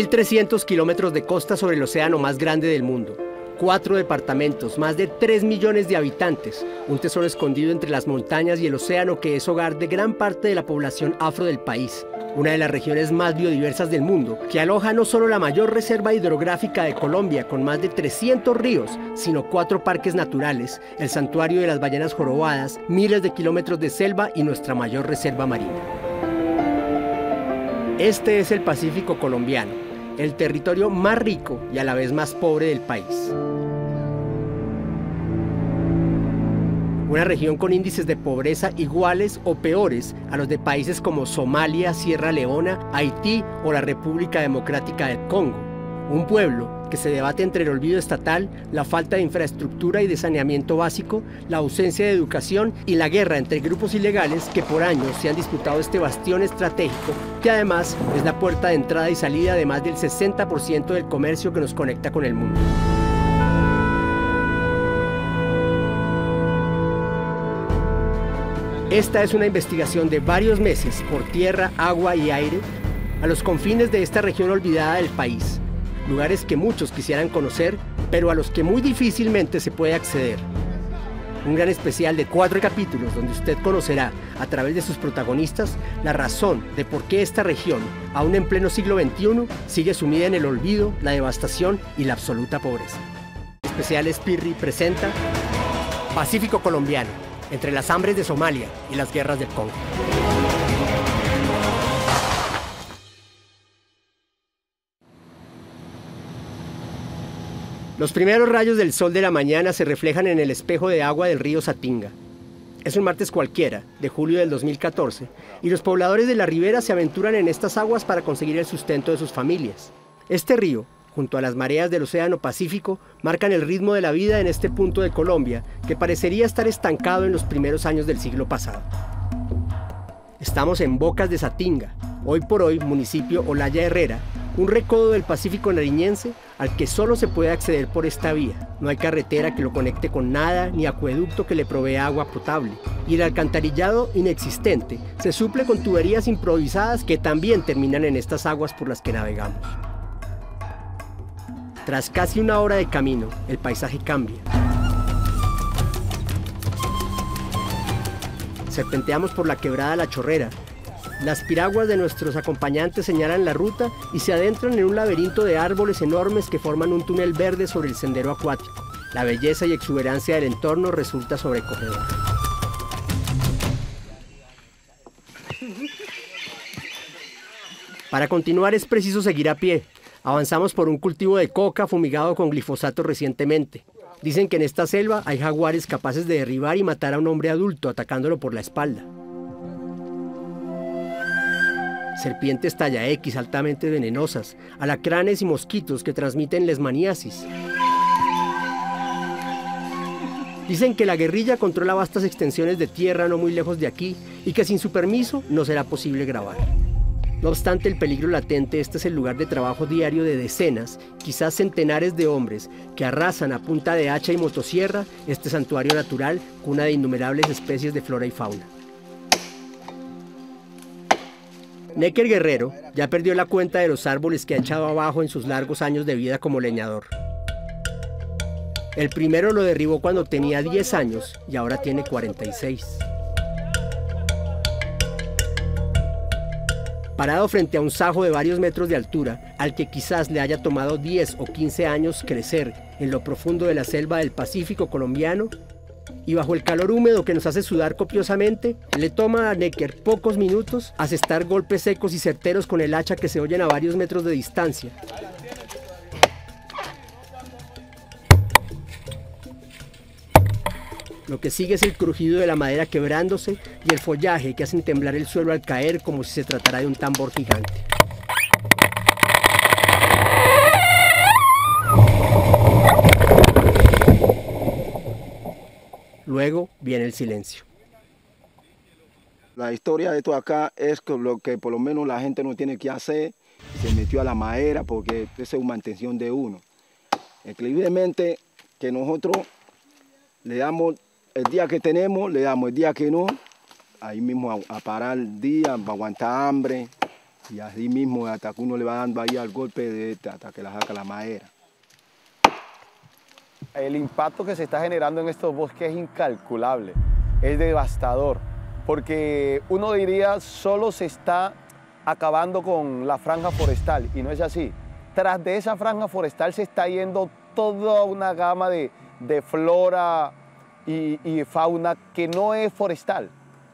1.300 kilómetros de costa sobre el océano más grande del mundo. 4 departamentos, más de 3 millones de habitantes, un tesoro escondido entre las montañas y el océano que es hogar de gran parte de la población afro del país. Una de las regiones más biodiversas del mundo, que aloja no solo la mayor reserva hidrográfica de Colombia con más de 300 ríos, sino 4 parques naturales, el santuario de las ballenas jorobadas, miles de kilómetros de selva y nuestra mayor reserva marina. Este es el Pacífico colombiano, el territorio más rico y a la vez más pobre del país. Una región con índices de pobreza iguales o peores a los de países como Somalia, Sierra Leona, Haití o la República Democrática del Congo. Un pueblo que se debate entre el olvido estatal, la falta de infraestructura y de saneamiento básico, la ausencia de educación y la guerra entre grupos ilegales que por años se han disputado este bastión estratégico, que además es la puerta de entrada y salida de más del 60% del comercio que nos conecta con el mundo. Esta es una investigación de varios meses por tierra, agua y aire a los confines de esta región olvidada del país. Lugares que muchos quisieran conocer, pero a los que muy difícilmente se puede acceder. Un gran especial de 4 capítulos donde usted conocerá, a través de sus protagonistas, la razón de por qué esta región, aún en pleno siglo XXI, sigue sumida en el olvido, la devastación y la absoluta pobreza. Especial Spirri presenta Pacífico colombiano, entre las hambres de Somalia y las guerras del Congo. Los primeros rayos del sol de la mañana se reflejan en el espejo de agua del río Satinga. Es un martes cualquiera, de julio del 2014, y los pobladores de la ribera se aventuran en estas aguas para conseguir el sustento de sus familias. Este río, junto a las mareas del Océano Pacífico, marcan el ritmo de la vida en este punto de Colombia, que parecería estar estancado en los primeros años del siglo pasado. Estamos en Bocas de Satinga, hoy por hoy municipio Olaya Herrera, un recodo del Pacífico nariñense al que solo se puede acceder por esta vía. No hay carretera que lo conecte con nada ni acueducto que le provea agua potable. Y el alcantarillado inexistente se suple con tuberías improvisadas que también terminan en estas aguas por las que navegamos. Tras casi una hora de camino, el paisaje cambia. Serpenteamos por la quebrada La Chorrera. Las piraguas de nuestros acompañantes señalan la ruta y se adentran en un laberinto de árboles enormes que forman un túnel verde sobre el sendero acuático. La belleza y exuberancia del entorno resulta sobrecogedora. Para continuar es preciso seguir a pie. Avanzamos por un cultivo de coca fumigado con glifosato recientemente. Dicen que en esta selva hay jaguares capaces de derribar y matar a un hombre adulto atacándolo por la espalda. Serpientes talla X altamente venenosas, alacranes y mosquitos que transmiten leishmaniasis. Dicen que la guerrilla controla vastas extensiones de tierra no muy lejos de aquí y que sin su permiso no será posible grabar. No obstante el peligro latente, este es el lugar de trabajo diario de decenas, quizás centenares de hombres que arrasan a punta de hacha y motosierra este santuario natural, cuna de innumerables especies de flora y fauna. Necker Guerrero ya perdió la cuenta de los árboles que ha echado abajo en sus largos años de vida como leñador. El primero lo derribó cuando tenía 10 años y ahora tiene 46. Parado frente a un sajo de varios metros de altura, al que quizás le haya tomado 10 o 15 años crecer en lo profundo de la selva del Pacífico colombiano, y bajo el calor húmedo que nos hace sudar copiosamente, le toma a Necker pocos minutos asestar golpes secos y certeros con el hacha que se oyen a varios metros de distancia. Lo que sigue es el crujido de la madera quebrándose y el follaje que hacen temblar el suelo al caer como si se tratara de un tambor gigante. Luego viene el silencio. La historia de esto acá es lo que por lo menos la gente no tiene que hacer. Se metió a la madera porque esa es una intención de uno. Increíblemente que nosotros le damos el día que tenemos, le damos el día que no, ahí mismo a parar el día, para aguantar hambre, Y así mismo hasta que uno le va dando ahí al golpe hasta que la saca la madera. El impacto que se está generando en estos bosques es incalculable, es devastador, porque uno diría solo se está acabando con la franja forestal y no es así. Tras de esa franja forestal se está yendo toda una gama de flora y fauna que no es forestal.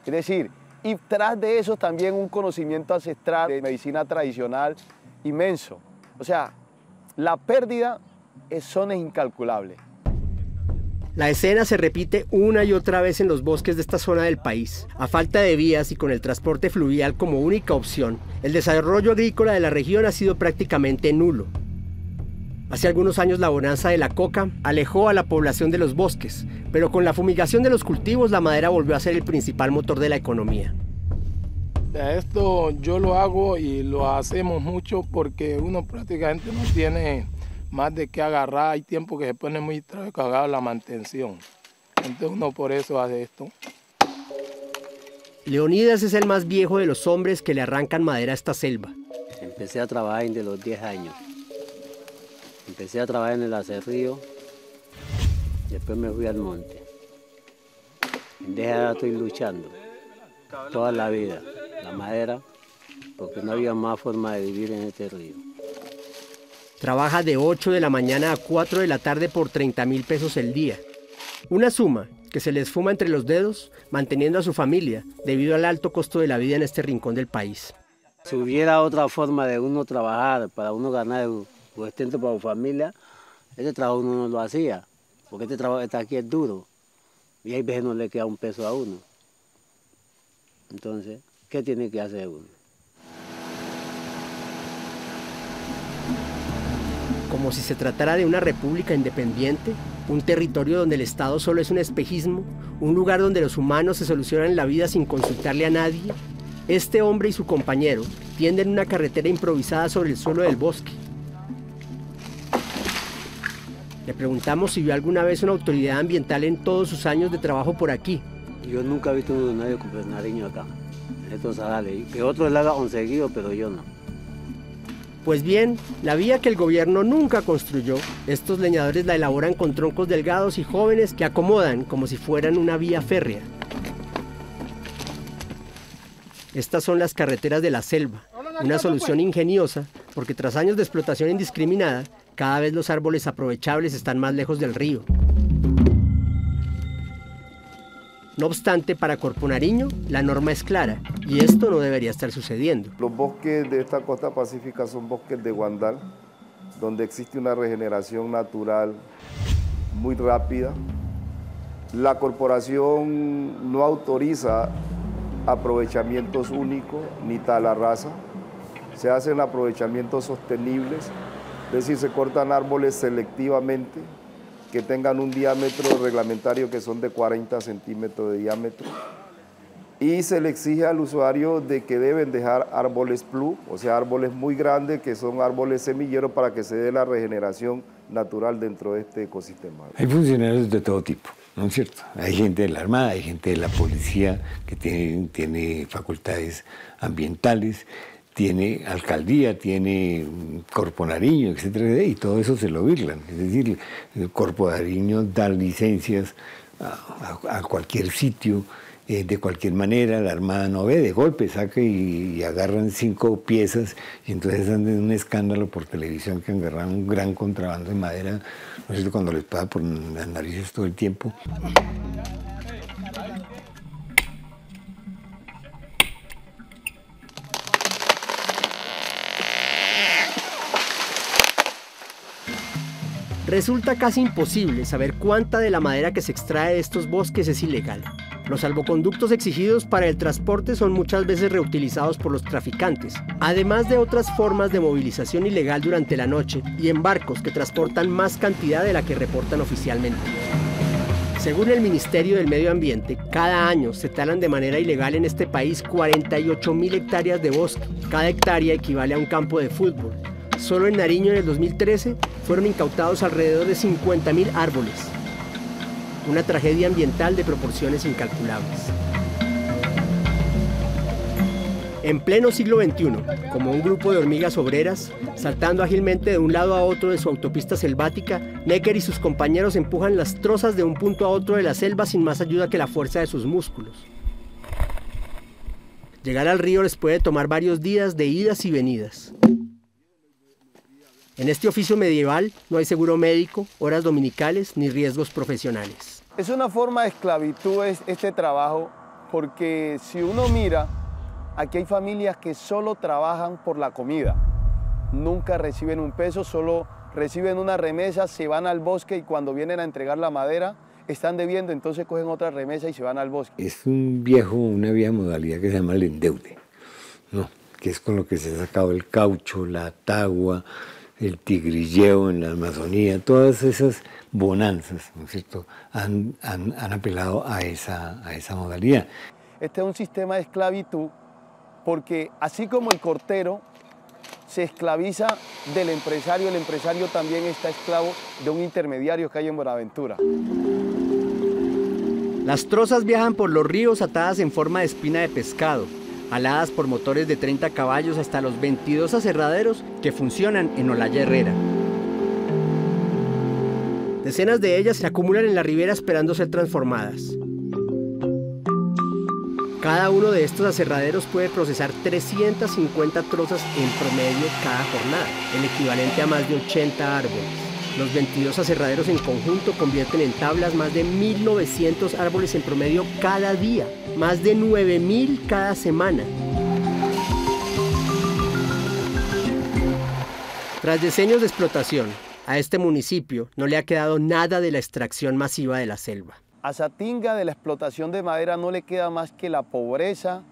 Es decir, y tras de eso también un conocimiento ancestral de medicina tradicional inmenso. O sea, la pérdida es incalculable. La escena se repite una y otra vez en los bosques de esta zona del país. A falta de vías y con el transporte fluvial como única opción, el desarrollo agrícola de la región ha sido prácticamente nulo. Hace algunos años la bonanza de la coca alejó a la población de los bosques, pero con la fumigación de los cultivos la madera volvió a ser el principal motor de la economía. Esto yo lo hago y lo hacemos mucho porque uno prácticamente no tiene más de qué agarrar, hay tiempo que se pone muy cargado la mantención. Entonces uno por eso hace esto. Leonidas es el más viejo de los hombres que le arrancan madera a esta selva. Empecé a trabajar desde los 10 años. Empecé a trabajar en el acerrío, después me fui al monte. Desde ahora estoy luchando toda la vida, la madera, porque no había más forma de vivir en este río. Trabaja de 8 de la mañana a 4 de la tarde por 30.000 pesos el día. Una suma que se le esfuma entre los dedos, manteniendo a su familia debido al alto costo de la vida en este rincón del país. Si hubiera otra forma de uno trabajar, para uno ganar sustento para su familia, este trabajo uno no lo hacía, porque este trabajo está aquí es duro y hay veces no le queda un peso a uno. Entonces, ¿qué tiene que hacer uno? Como si se tratara de una república independiente, un territorio donde el Estado solo es un espejismo, un lugar donde los humanos se solucionan la vida sin consultarle a nadie, este hombre y su compañero tienden una carretera improvisada sobre el suelo del bosque. Le preguntamos si vio alguna vez una autoridad ambiental en todos sus años de trabajo por aquí. Yo nunca he visto a nadie con nariño acá, en estos zagales, que otros le hagan conseguido, pero yo no. Pues bien, la vía que el gobierno nunca construyó, estos leñadores la elaboran con troncos delgados y jóvenes que acomodan como si fueran una vía férrea. Estas son las carreteras de la selva, una solución ingeniosa porque tras años de explotación indiscriminada, cada vez los árboles aprovechables están más lejos del río. No obstante, para Corpo Nariño, la norma es clara y esto no debería estar sucediendo. Los bosques de esta costa pacífica son bosques de guandal, donde existe una regeneración natural muy rápida. La corporación no autoriza aprovechamientos únicos ni tala rasa. Se hacen aprovechamientos sostenibles, es decir, se cortan árboles selectivamente que tengan un diámetro reglamentario que son de 40 centímetros de diámetro y se le exige al usuario de que deben dejar árboles plus, o sea, árboles muy grandes que son árboles semilleros para que se dé la regeneración natural dentro de este ecosistema. Hay funcionarios de todo tipo, ¿no es cierto? Hay gente de la Armada, hay gente de la policía que tiene facultades ambientales, tiene alcaldía, tiene Corpo Nariño, etcétera, y todo eso se lo virlan. Es decir, el Corpo Nariño da licencias a cualquier sitio, de cualquier manera. La Armada no ve, de golpe saca y agarran 5 piezas y entonces andan en un escándalo por televisión que agarran un gran contrabando de madera, no sé, cuando les pasa por las narices todo el tiempo. Resulta casi imposible saber cuánta de la madera que se extrae de estos bosques es ilegal. Los salvoconductos exigidos para el transporte son muchas veces reutilizados por los traficantes, además de otras formas de movilización ilegal durante la noche y en barcos que transportan más cantidad de la que reportan oficialmente. Según el Ministerio del Medio Ambiente, cada año se talan de manera ilegal en este país 48.000 hectáreas de bosque. Cada hectárea equivale a un campo de fútbol. Solo en Nariño en el 2013 fueron incautados alrededor de 50.000 árboles. Una tragedia ambiental de proporciones incalculables. En pleno siglo XXI, como un grupo de hormigas obreras, saltando ágilmente de un lado a otro de su autopista selvática, Necker y sus compañeros empujan las trozas de un punto a otro de la selva sin más ayuda que la fuerza de sus músculos. Llegar al río les puede tomar varios días de idas y venidas. En este oficio medieval no hay seguro médico, horas dominicales ni riesgos profesionales. Es una forma de esclavitud este trabajo, porque si uno mira, aquí hay familias que solo trabajan por la comida. Nunca reciben un peso, solo reciben una remesa, se van al bosque y cuando vienen a entregar la madera están debiendo, entonces cogen otra remesa y se van al bosque. Es una vieja modalidad que se llama el endeude, ¿no? Que es con lo que se ha sacado el caucho, la tagua, el tigrilleo en la Amazonía, todas esas bonanzas, ¿no es cierto?, han apelado a esa modalidad. Este es un sistema de esclavitud porque así como el cortero se esclaviza del empresario, el empresario también está esclavo de un intermediario que hay en Buenaventura. Las trozas viajan por los ríos atadas en forma de espina de pescado, aladas por motores de 30 caballos hasta los 22 aserraderos que funcionan en Olaya Herrera. Decenas de ellas se acumulan en la ribera esperando ser transformadas. Cada uno de estos aserraderos puede procesar 350 trozas en promedio cada jornada, el equivalente a más de 80 árboles. Los 22 aserraderos en conjunto convierten en tablas más de 1.900 árboles en promedio cada día, más de 9.000 cada semana. Tras decenios de explotación, a este municipio no le ha quedado nada de la extracción masiva de la selva. A Satinga de la explotación de madera no le queda más que la pobreza,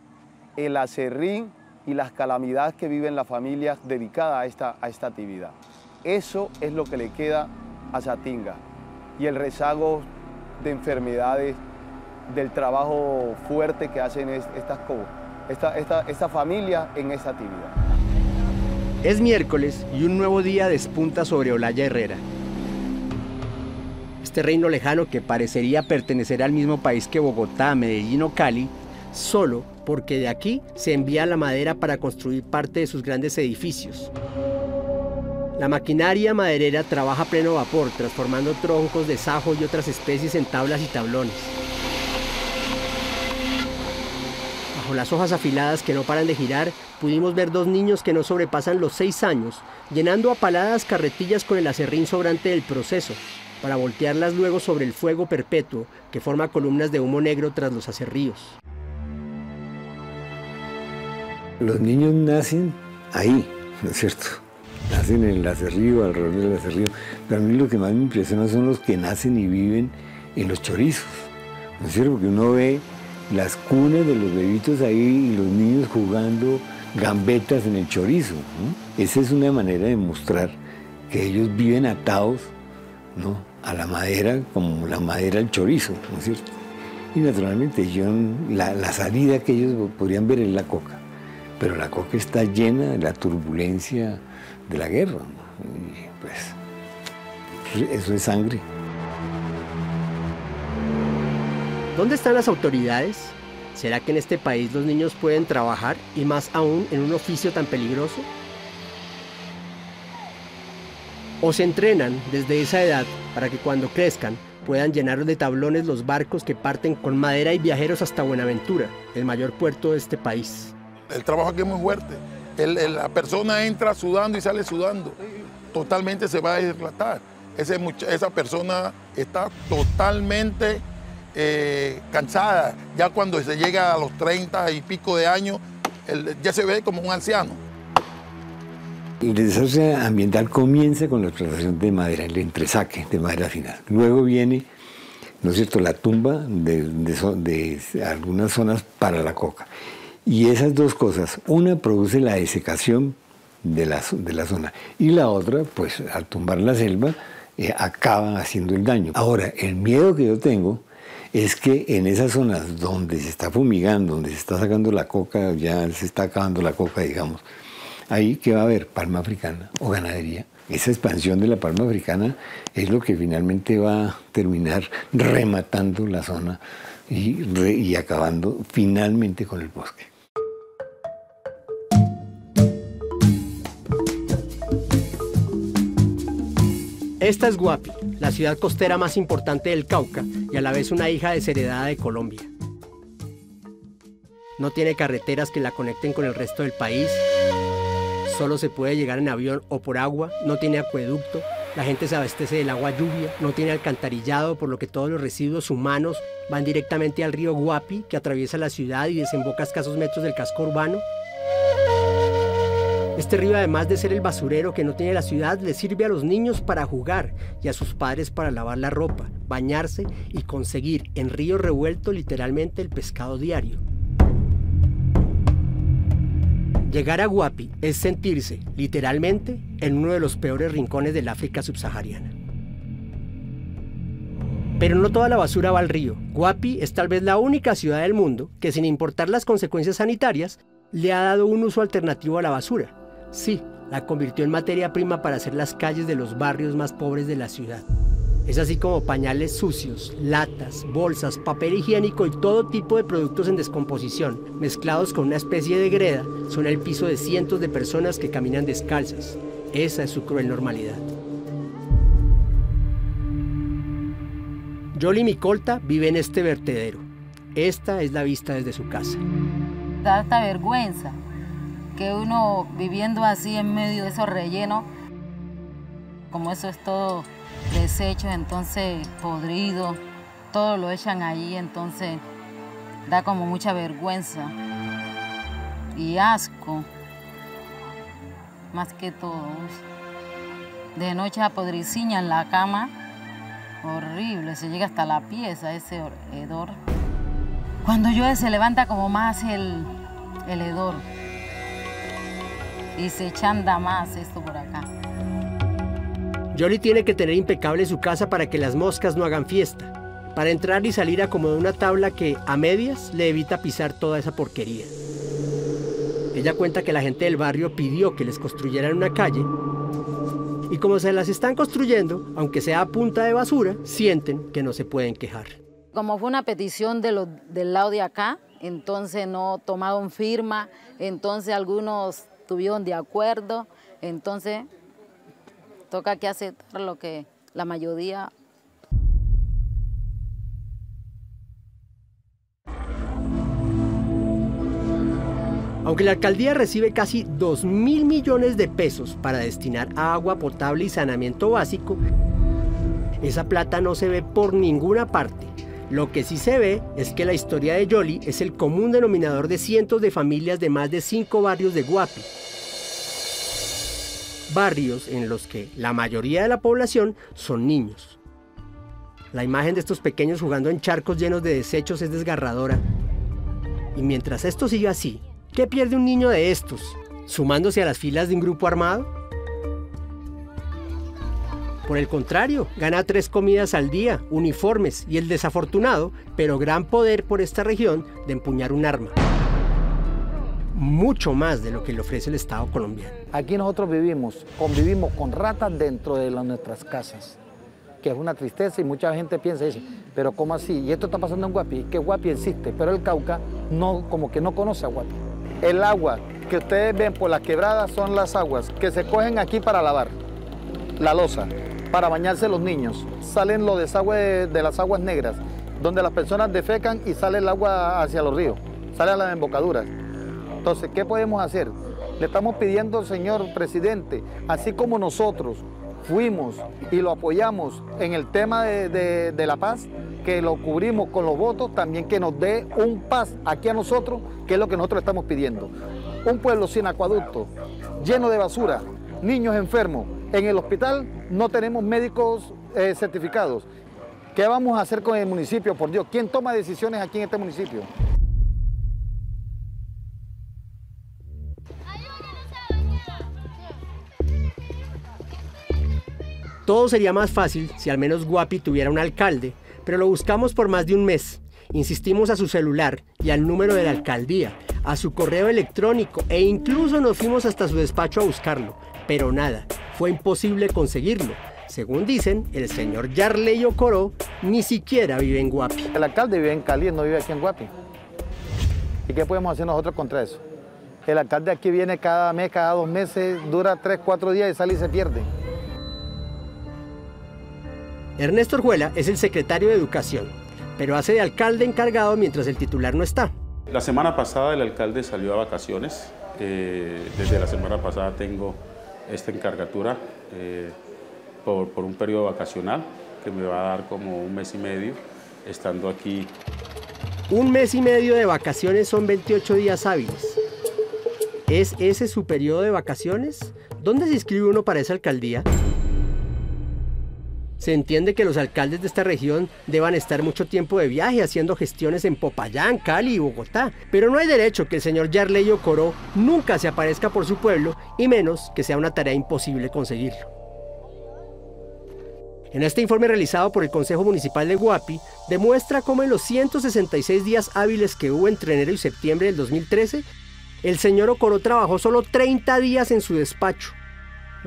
el aserrín y las calamidades que viven las familias dedicadas a esta actividad. Eso es lo que le queda a Satinga y el rezago de enfermedades del trabajo fuerte que hacen esta familia en esta actividad. Es miércoles y un nuevo día despunta sobre Olaya Herrera. Este reino lejano que parecería pertenecer al mismo país que Bogotá, Medellín o Cali, solo porque de aquí se envía la madera para construir parte de sus grandes edificios. La maquinaria maderera trabaja a pleno vapor, transformando troncos de sajo y otras especies en tablas y tablones. Bajo las hojas afiladas que no paran de girar, pudimos ver dos niños que no sobrepasan los 6 años, llenando a paladas carretillas con el aserrín sobrante del proceso, para voltearlas luego sobre el fuego perpetuo que forma columnas de humo negro tras los aserríos. Los niños nacen ahí, ¿no es cierto? Nacen en el aserrío, alrededor del aserrío. Pero a mí lo que más me impresiona son los que nacen y viven en los chorizos, ¿no es cierto? Porque uno ve las cunas de los bebitos ahí y los niños jugando gambetas en el chorizo, ¿no? Esa es una manera de mostrar que ellos viven atados, ¿no?, a la madera como la madera al chorizo, ¿no es cierto? Y naturalmente la salida que ellos podrían ver es la coca, pero la coca está llena de la turbulencia de la guerra, ¿no? Y pues eso es sangre. ¿Dónde están las autoridades? ¿Será que en este país los niños pueden trabajar y más aún en un oficio tan peligroso? ¿O se entrenan desde esa edad para que cuando crezcan puedan llenar de tablones los barcos que parten con madera y viajeros hasta Buenaventura, el mayor puerto de este país? El trabajo aquí es muy fuerte. La persona entra sudando y sale sudando. Totalmente se va a deshidratar. Esa persona está totalmente cansada. Ya cuando se llega a los 30 y pico de años, ya se ve como un anciano. El desastre ambiental comienza con la explotación de madera, el entresaque de madera final. Luego viene, ¿no es cierto?, la tumba de algunas zonas para la coca. Y esas dos cosas, una produce la desecación de la zona y la otra, pues al tumbar la selva, acaban haciendo el daño. Ahora, el miedo que yo tengo es que en esas zonas donde se está fumigando, donde se está sacando la coca, ya se está acabando la coca, digamos, ahí que va a haber palma africana o ganadería. Esa expansión de la palma africana es lo que finalmente va a terminar rematando la zona y acabando finalmente con el bosque. Esta es Guapi, la ciudad costera más importante del Cauca y a la vez una hija desheredada de Colombia. No tiene carreteras que la conecten con el resto del país, solo se puede llegar en avión o por agua, no tiene acueducto, la gente se abastece del agua lluvia, no tiene alcantarillado, por lo que todos los residuos humanos van directamente al río Guapi, que atraviesa la ciudad y desemboca a escasos metros del casco urbano. Este río, además de ser el basurero que no tiene la ciudad, le sirve a los niños para jugar y a sus padres para lavar la ropa, bañarse y conseguir en río revuelto literalmente el pescado diario. Llegar a Guapi es sentirse, literalmente, en uno de los peores rincones del África subsahariana. Pero no toda la basura va al río. Guapi es tal vez la única ciudad del mundo que, sin importar las consecuencias sanitarias, le ha dado un uso alternativo a la basura. Sí, la convirtió en materia prima para hacer las calles de los barrios más pobres de la ciudad. Es así como pañales sucios, latas, bolsas, papel higiénico y todo tipo de productos en descomposición, mezclados con una especie de greda, son el piso de cientos de personas que caminan descalzas. Esa es su cruel normalidad. Yoli Micolta vive en este vertedero. Esta es la vista desde su casa. Da esta vergüenza que uno viviendo así en medio de esos rellenos, como eso es todo desechos, entonces podrido, todo lo echan ahí, entonces da como mucha vergüenza y asco, más que todo. De noche apodriciña en la cama, horrible, se llega hasta la pieza ese hedor. Cuando llueve se levanta como más el hedor y se chanda más esto por acá. Yoli tiene que tener impecable su casa para que las moscas no hagan fiesta. Para entrar y salir acomoda una tabla que, a medias, le evita pisar toda esa porquería. Ella cuenta que la gente del barrio pidió que les construyeran una calle y como se las están construyendo, aunque sea a punta de basura, sienten que no se pueden quejar. Como fue una petición del lado de acá, entonces no tomaron firma, entonces algunos estuvieron de acuerdo, entonces toca que aceptar lo que la mayoría. Aunque la alcaldía recibe casi 2.000 millones de pesos para destinar a agua potable y saneamiento básico, esa plata no se ve por ninguna parte. Lo que sí se ve es que la historia de Yoli es el común denominador de cientos de familias de más de 5 barrios de Guapi. Barrios en los que la mayoría de la población son niños. La imagen de estos pequeños jugando en charcos llenos de desechos es desgarradora. Y mientras esto siga así, ¿qué pierde un niño de estos? ¿Sumándose a las filas de un grupo armado? Por el contrario, gana 3 comidas al día, uniformes y el desafortunado, pero gran poder por esta región de empuñar un arma. Mucho más de lo que le ofrece el Estado colombiano. Aquí nosotros convivimos con ratas dentro de nuestras casas, que es una tristeza y mucha gente piensa y dice, pero ¿cómo así? Y esto está pasando en Guapi, que Guapi existe, pero el Cauca como que no conoce a Guapi. El agua que ustedes ven por las quebradas son las aguas que se cogen aquí para lavar la loza, para bañarse los niños. Salen los desagües de las aguas negras, donde las personas defecan y sale el agua hacia los ríos, sale a las embocaduras. Entonces, ¿qué podemos hacer? Le estamos pidiendo, señor presidente, así como nosotros fuimos y lo apoyamos en el tema de la paz, que lo cubrimos con los votos, también que nos dé un paz aquí a nosotros, que es lo que nosotros estamos pidiendo. Un pueblo sin acueducto, lleno de basura, niños enfermos. En el hospital no tenemos médicos certificados. ¿Qué vamos a hacer con el municipio? Por Dios, ¿quién toma decisiones aquí en este municipio? Todo sería más fácil si al menos Guapi tuviera un alcalde, pero lo buscamos por más de un mes. Insistimos a su celular y al número de la alcaldía, a su correo electrónico e incluso nos fuimos hasta su despacho a buscarlo, pero nada, fue imposible conseguirlo. Según dicen, el señor Yarley Ocoró ni siquiera vive en Guapi. El alcalde vive en Cali, no vive aquí en Guapi. ¿Y qué podemos hacer nosotros contra eso? El alcalde aquí viene cada mes, cada 2 meses, dura 3, 4 días y sale y se pierde. Ernesto Orjuela es el secretario de Educación, pero hace de alcalde encargado mientras el titular no está. La semana pasada el alcalde salió a vacaciones. Desde la semana pasada tengo esta encargatura por un periodo vacacional que me va a dar como 1 mes y medio estando aquí. 1 mes y medio de vacaciones son 28 días hábiles. ¿Es ese su periodo de vacaciones? ¿Dónde se inscribe uno para esa alcaldía? Se entiende que los alcaldes de esta región deban estar mucho tiempo de viaje haciendo gestiones en Popayán, Cali y Bogotá, pero no hay derecho que el señor Yarley Ocoró nunca se aparezca por su pueblo, y menos que sea una tarea imposible conseguirlo. En este informe realizado por el Consejo Municipal de Guapi, demuestra cómo en los 166 días hábiles que hubo entre enero y septiembre del 2013, el señor Ocoró trabajó solo 30 días en su despacho.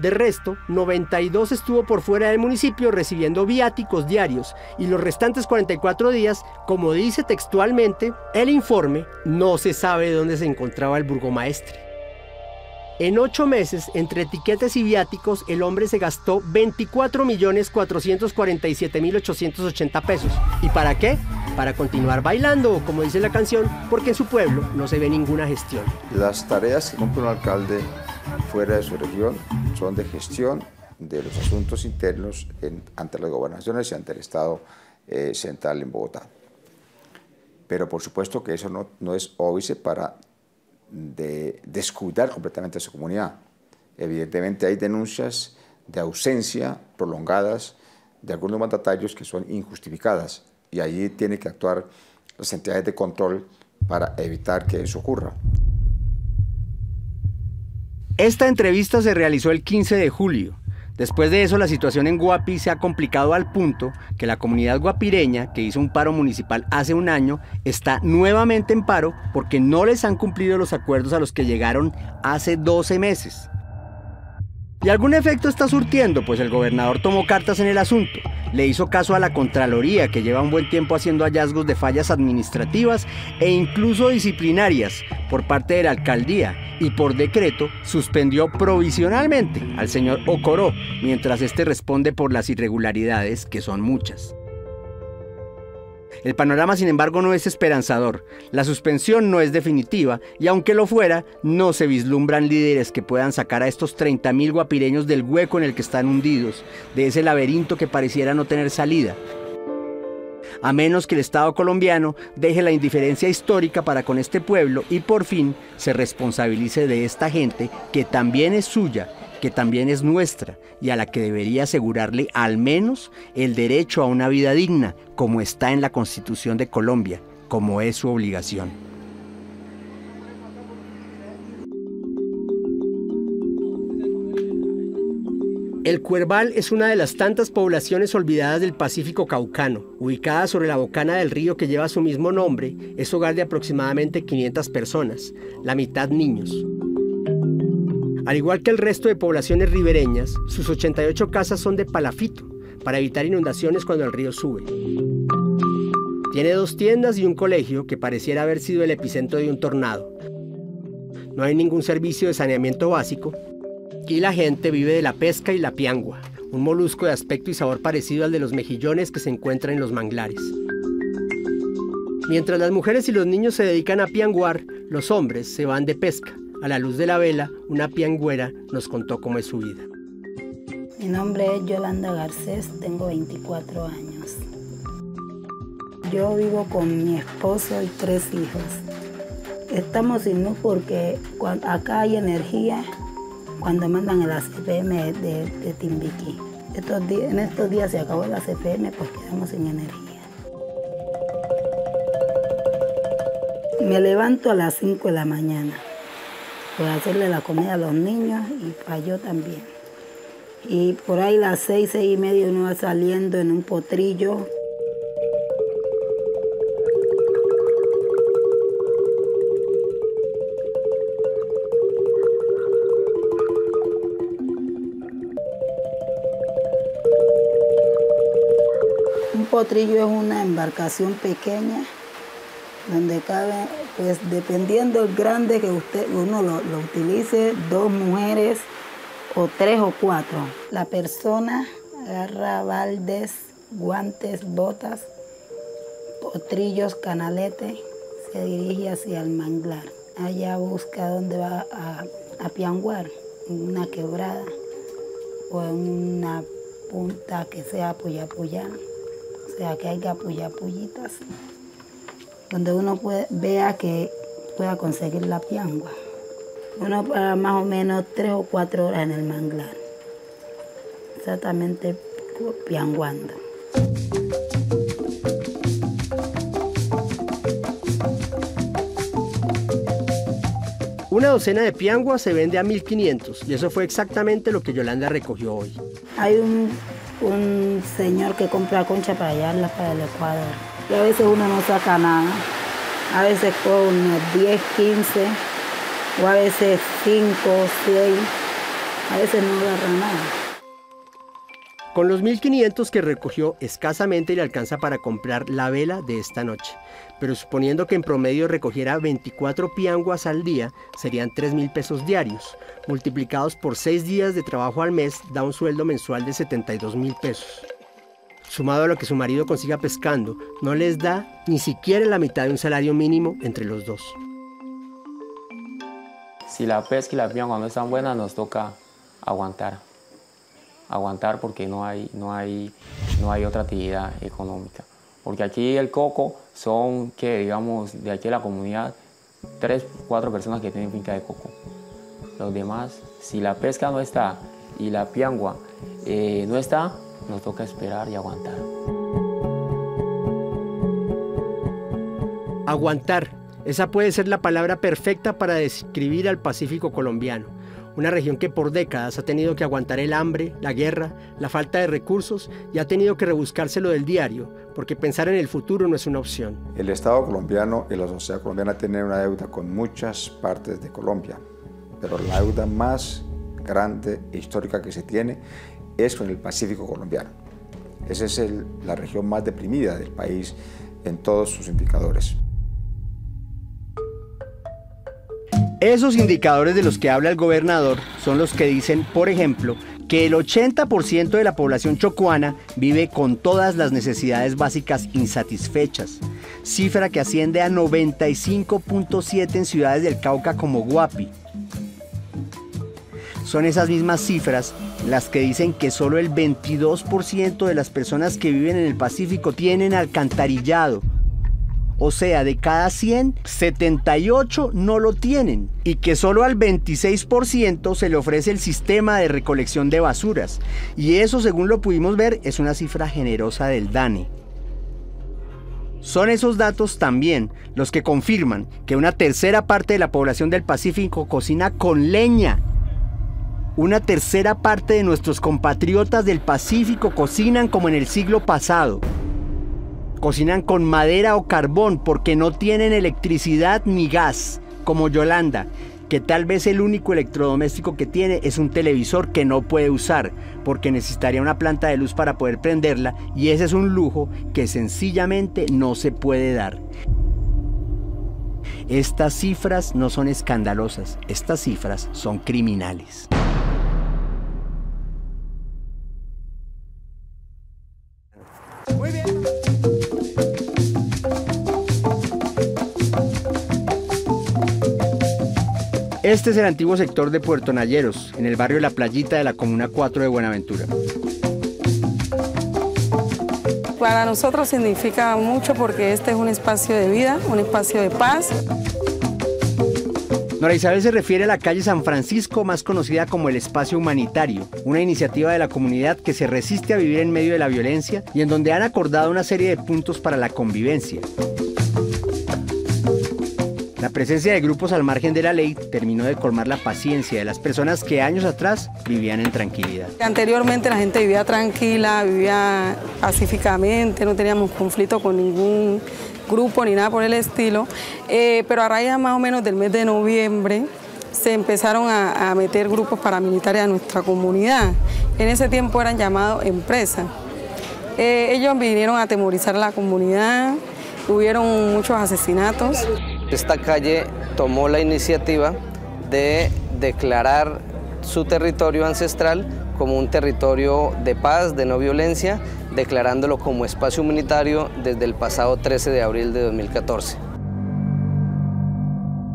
De resto, 92 estuvo por fuera del municipio recibiendo viáticos diarios, y los restantes 44 días, como dice textualmente el informe, no se sabe dónde se encontraba el burgomaestre. En 8 meses, entre etiquetas y viáticos, el hombre se gastó 24.447.880 pesos. ¿Y para qué? Para continuar bailando, como dice la canción, porque en su pueblo no se ve ninguna gestión. Las tareas que cumple un alcalde fuera de su región son de gestión de los asuntos internos ante las gobernaciones y ante el Estado central en Bogotá. Pero por supuesto que eso no es óbice para descuidar completamente a su comunidad. Evidentemente hay denuncias de ausencia prolongadas de algunos mandatarios que son injustificadas, y allí tienen que actuar las entidades de control para evitar que eso ocurra. Esta entrevista se realizó el 15 de julio. Después de eso, la situación en Guapi se ha complicado al punto que la comunidad guapireña, que hizo un paro municipal hace 1 año, está nuevamente en paro porque no les han cumplido los acuerdos a los que llegaron hace 12 meses. Y algún efecto está surtiendo, pues el gobernador tomó cartas en el asunto. Le hizo caso a la Contraloría, que lleva un buen tiempo haciendo hallazgos de fallas administrativas e incluso disciplinarias por parte de la alcaldía, y por decreto suspendió provisionalmente al señor Ocoró, mientras este responde por las irregularidades, que son muchas. El panorama, sin embargo, no es esperanzador. La suspensión no es definitiva, y aunque lo fuera, no se vislumbran líderes que puedan sacar a estos 30.000 guapireños del hueco en el que están hundidos, de ese laberinto que pareciera no tener salida. A menos que el Estado colombiano deje la indiferencia histórica para con este pueblo y por fin se responsabilice de esta gente que también es suya, que también es nuestra, y a la que debería asegurarle al menos el derecho a una vida digna, como está en la Constitución de Colombia, como es su obligación. El Cuerval es una de las tantas poblaciones olvidadas del Pacífico caucano. Ubicada sobre la bocana del río que lleva su mismo nombre, es hogar de aproximadamente 500 personas, la mitad niños. Al igual que el resto de poblaciones ribereñas, sus 88 casas son de palafito, para evitar inundaciones cuando el río sube. Tiene 2 tiendas y un colegio que pareciera haber sido el epicentro de un tornado. No hay ningún servicio de saneamiento básico, y la gente vive de la pesca y la piangua, un molusco de aspecto y sabor parecido al de los mejillones que se encuentran en los manglares. Mientras las mujeres y los niños se dedican a pianguar, los hombres se van de pesca. A la luz de la vela, una piangüera nos contó cómo es su vida. Mi nombre es Yolanda Garcés, tengo 24 años. Yo vivo con mi esposo y 3 hijos. Estamos sin luz porque acá hay energía cuando mandan el ACPM de Timbiquí. En estos días se acabó el ACPM, pues quedamos sin energía. Me levanto a las 5 de la mañana. Para hacerle la comida a los niños y para yo también. Y por ahí las 6, 6 y media uno va saliendo en un potrillo. Un potrillo es una embarcación pequeña donde cabe, pues dependiendo del grande que uno lo utilice, 2 mujeres o 3 o 4. La persona agarra baldes guantes, botas, potrillos, canalete, se dirige hacia el manglar. Allá busca dónde va a pianguar, en una quebrada o en una punta que sea puyapuyá, o sea que haya puyapullitas, donde uno vea que pueda conseguir la piangua. Uno para más o menos 3 o 4 horas en el manglar, exactamente pianguando. Una docena de pianguas se vende a 1.500 y eso fue exactamente lo que Yolanda recogió hoy. Hay un señor que compra concha para llevarla para el Ecuador y a veces uno no saca nada, a veces con unos 10, 15 o a veces 5, 6, a veces no agarra nada. Con los 1.500 que recogió, escasamente le alcanza para comprar la vela de esta noche. Pero suponiendo que en promedio recogiera 24 pianguas al día, serían 3.000 pesos diarios. Multiplicados por 6 días de trabajo al mes, da un sueldo mensual de 72.000 pesos. Sumado a lo que su marido consiga pescando, no les da ni siquiera la mitad de un salario mínimo entre los dos. Si la pesca y la piangua no están buenas, nos toca aguantar porque no hay otra actividad económica. Porque aquí el coco son, que digamos, de aquí de la comunidad, 3, 4 personas que tienen finca de coco. Los demás, si la pesca no está y la piangua no está, nos toca esperar y aguantar. Aguantar. Esa puede ser la palabra perfecta para describir al Pacífico colombiano. Una región que por décadas ha tenido que aguantar el hambre, la guerra, la falta de recursos y ha tenido que rebuscárselo del diario, porque pensar en el futuro no es una opción. El Estado colombiano y la sociedad colombiana tienen una deuda con muchas partes de Colombia, pero la deuda más grande e histórica que se tiene es con el Pacífico colombiano. Esa es la región más deprimida del país en todos sus indicadores. Esos indicadores de los que habla el gobernador son los que dicen, por ejemplo, que el 80% de la población chocuana vive con todas las necesidades básicas insatisfechas, cifra que asciende a 95.7 en ciudades del Cauca como Guapi. Son esas mismas cifras las que dicen que solo el 22% de las personas que viven en el Pacífico tienen alcantarillado. O sea, de cada 100, 78 no lo tienen. Y que solo al 26% se le ofrece el sistema de recolección de basuras. Y eso, según lo pudimos ver, es una cifra generosa del DANE. Son esos datos también los que confirman que una tercera parte de la población del Pacífico cocina con leña. Una tercera parte de nuestros compatriotas del Pacífico cocinan como en el siglo pasado. Cocinan con madera o carbón porque no tienen electricidad ni gas, como Yolanda, que tal vez el único electrodoméstico que tiene es un televisor que no puede usar, porque necesitaría una planta de luz para poder prenderla, y ese es un lujo que sencillamente no se puede dar. Estas cifras no son escandalosas, estas cifras son criminales. Muy bien. Este es el antiguo sector de Puerto Nayeros, en el barrio La Playita de la Comuna 4 de Buenaventura. Para nosotros significa mucho porque este es un espacio de vida, un espacio de paz. Nora Isabel se refiere a la calle San Francisco, más conocida como el Espacio Humanitario, una iniciativa de la comunidad que se resiste a vivir en medio de la violencia y en donde han acordado una serie de puntos para la convivencia. La presencia de grupos al margen de la ley terminó de colmar la paciencia de las personas que años atrás vivían en tranquilidad. Anteriormente la gente vivía tranquila, vivía pacíficamente, no teníamos conflicto con ningún grupo ni nada por el estilo, pero a raíz más o menos del mes de noviembre se empezaron a meter grupos paramilitares a nuestra comunidad. En ese tiempo eran llamados empresas. Ellos vinieron a atemorizar a la comunidad, hubieron muchos asesinatos. Esta calle tomó la iniciativa de declarar su territorio ancestral como un territorio de paz, de no violencia declarándolo como espacio humanitario desde el pasado 13 de abril de 2014.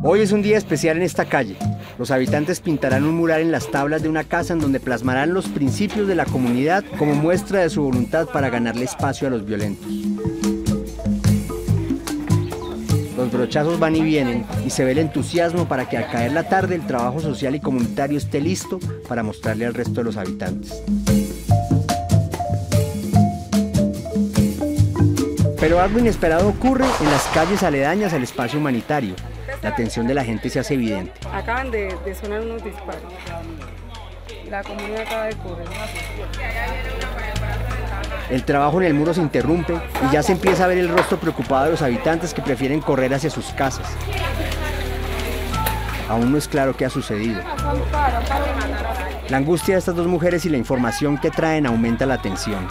Hoy es un día especial en esta calle. Los habitantes pintarán un mural en las tablas de una casa en donde plasmarán los principios de la comunidad como muestra de su voluntad para ganarle espacio a los violentos. Los brochazos van y vienen y se ve el entusiasmo para que al caer la tarde el trabajo social y comunitario esté listo para mostrarle al resto de los habitantes. Pero algo inesperado ocurre en las calles aledañas al espacio humanitario. La tensión de la gente se hace evidente. Acaban de sonar unos disparos. La comunidad acaba de correr. El trabajo en el muro se interrumpe y ya se empieza a ver el rostro preocupado de los habitantes que prefieren correr hacia sus casas. Aún no es claro qué ha sucedido. La angustia de estas dos mujeres y la información que traen aumenta la tensión.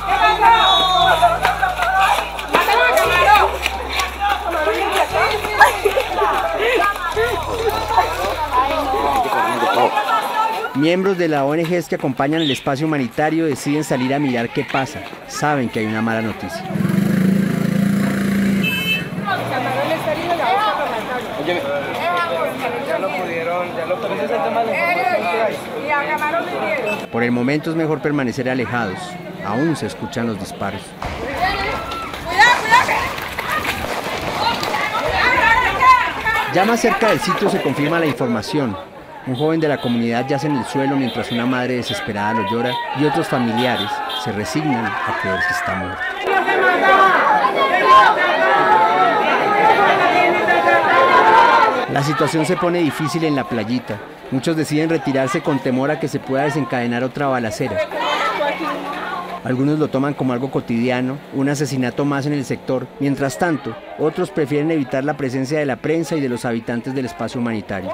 Miembros de la ONG que acompañan el espacio humanitario deciden salir a mirar qué pasa. Saben que hay una mala noticia. Por el momento es mejor permanecer alejados. Aún se escuchan los disparos. Ya más cerca del sitio se confirma la información. Un joven de la comunidad yace en el suelo mientras una madre desesperada lo llora y otros familiares se resignan a creer que está muerto. La situación se pone difícil en la playita. Muchos deciden retirarse con temor a que se pueda desencadenar otra balacera. Algunos lo toman como algo cotidiano, un asesinato más en el sector. Mientras tanto, otros prefieren evitar la presencia de la prensa y de los habitantes del espacio humanitario.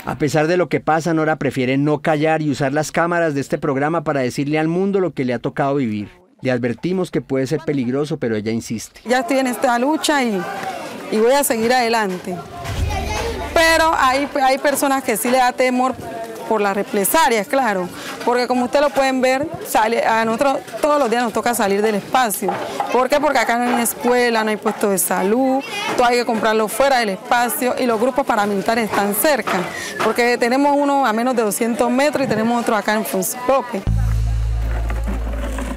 A pesar de lo que pasa, Nora prefiere no callar y usar las cámaras de este programa para decirle al mundo lo que le ha tocado vivir. Le advertimos que puede ser peligroso, pero ella insiste. Ya estoy en esta lucha y voy a seguir adelante. Pero hay personas que sí le da temor por las represalias, claro. Porque como ustedes lo pueden ver, a nosotros todos los días nos toca salir del espacio. ¿Por qué? Porque acá no hay escuela, no hay puesto de salud, todo hay que comprarlo fuera del espacio y los grupos paramilitares están cerca. Porque tenemos uno a menos de 200 metros y tenemos otro acá en Fonscope.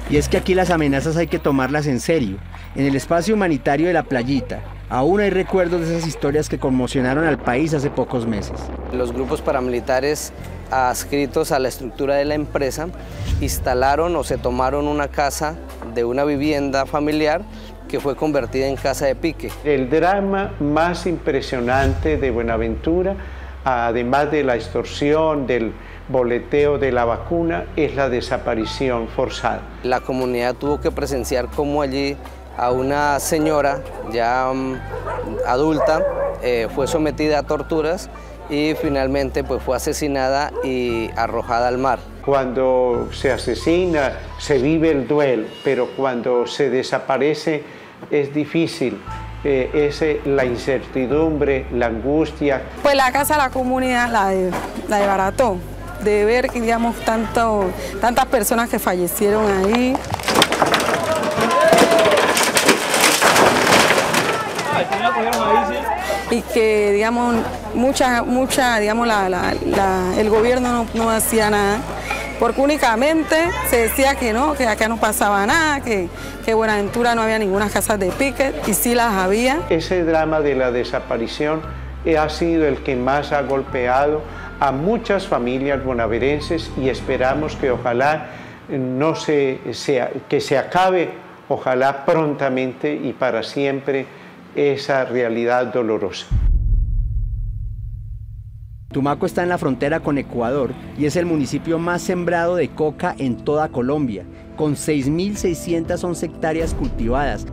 Y es que aquí las amenazas hay que tomarlas en serio. En el espacio humanitario de la playita, aún hay recuerdos de esas historias que conmocionaron al país hace pocos meses. Los grupos paramilitares adscritos a la estructura de la empresa instalaron o se tomaron una casa de una vivienda familiar que fue convertida en casa de pique. El drama más impresionante de Buenaventura, además de la extorsión, del boleteo de la vacuna, es la desaparición forzada. La comunidad tuvo que presenciar cómo allí a una señora ya adulta fue sometida a torturas y finalmente pues, fue asesinada y arrojada al mar. Cuando se asesina se vive el duelo, pero cuando se desaparece es difícil. Es la incertidumbre, la angustia. Pues la casa de la comunidad la desbarató, de ver que digamos tantas personas que fallecieron ahí. Y que digamos digamos el gobierno no hacía nada, porque únicamente se decía que no, que acá no pasaba nada, que Buenaventura no había ninguna casa de pique y sí las había. Ese drama de la desaparición ha sido el que más ha golpeado a muchas familias bonaverenses y esperamos que ojalá que se acabe, ojalá prontamente y para siempre, esa realidad dolorosa. Tumaco está en la frontera con Ecuador y es el municipio más sembrado de coca en toda Colombia, con 6.611 hectáreas cultivadas,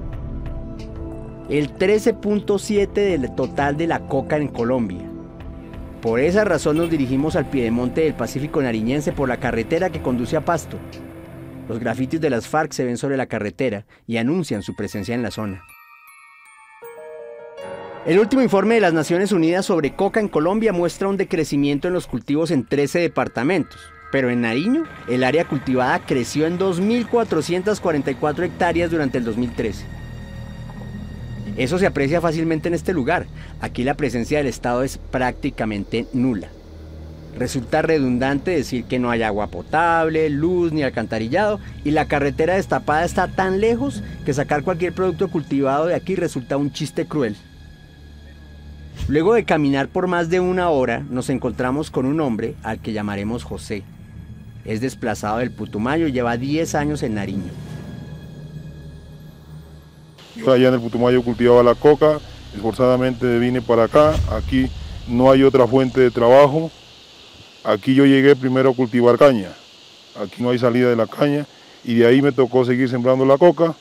el 13.7% del total de la coca en Colombia. Por esa razón nos dirigimos al piedemonte del Pacífico nariñense por la carretera que conduce a Pasto. Los grafitis de las FARC se ven sobre la carretera y anuncian su presencia en la zona. El último informe de las Naciones Unidas sobre coca en Colombia muestra un decrecimiento en los cultivos en 13 departamentos, pero en Nariño el área cultivada creció en 2.444 hectáreas durante el 2013. Eso se aprecia fácilmente en este lugar. Aquí la presencia del Estado es prácticamente nula. Resulta redundante decir que no hay agua potable, luz ni alcantarillado, y la carretera destapada está tan lejos que sacar cualquier producto cultivado de aquí resulta un chiste cruel. Luego de caminar por más de una hora, nos encontramos con un hombre al que llamaremos José. Es desplazado del Putumayo y lleva 10 años en Nariño. Yo allá en el Putumayo cultivaba la coca, esforzadamente vine para acá, aquí no hay otra fuente de trabajo. Aquí yo llegué primero a cultivar caña, aquí no hay salida de la caña y de ahí me tocó seguir sembrando la coca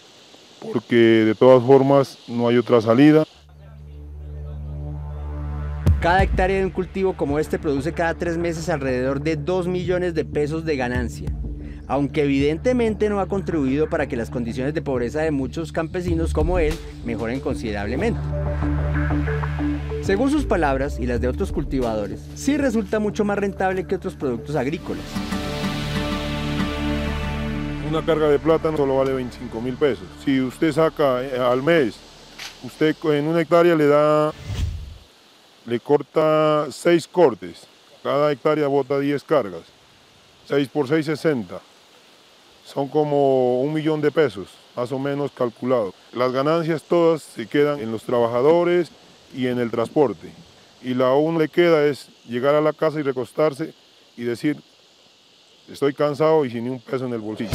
porque de todas formas no hay otra salida. Cada hectárea de un cultivo como este produce cada 3 meses alrededor de 2 millones de pesos de ganancia, aunque evidentemente no ha contribuido para que las condiciones de pobreza de muchos campesinos como él mejoren considerablemente. Según sus palabras y las de otros cultivadores, sí resulta mucho más rentable que otros productos agrícolas. Una carga de plátano solo vale 25.000 pesos. Si usted saca al mes, usted en una hectárea le corta 6 cortes. Cada hectárea bota 10 cargas. 6 por 6, 60. Son como 1 millón de pesos, más o menos calculado. Las ganancias todas se quedan en los trabajadores y en el transporte. Y lo aún le queda es llegar a la casa y recostarse y decir, estoy cansado y sin ni un peso en el bolsillo.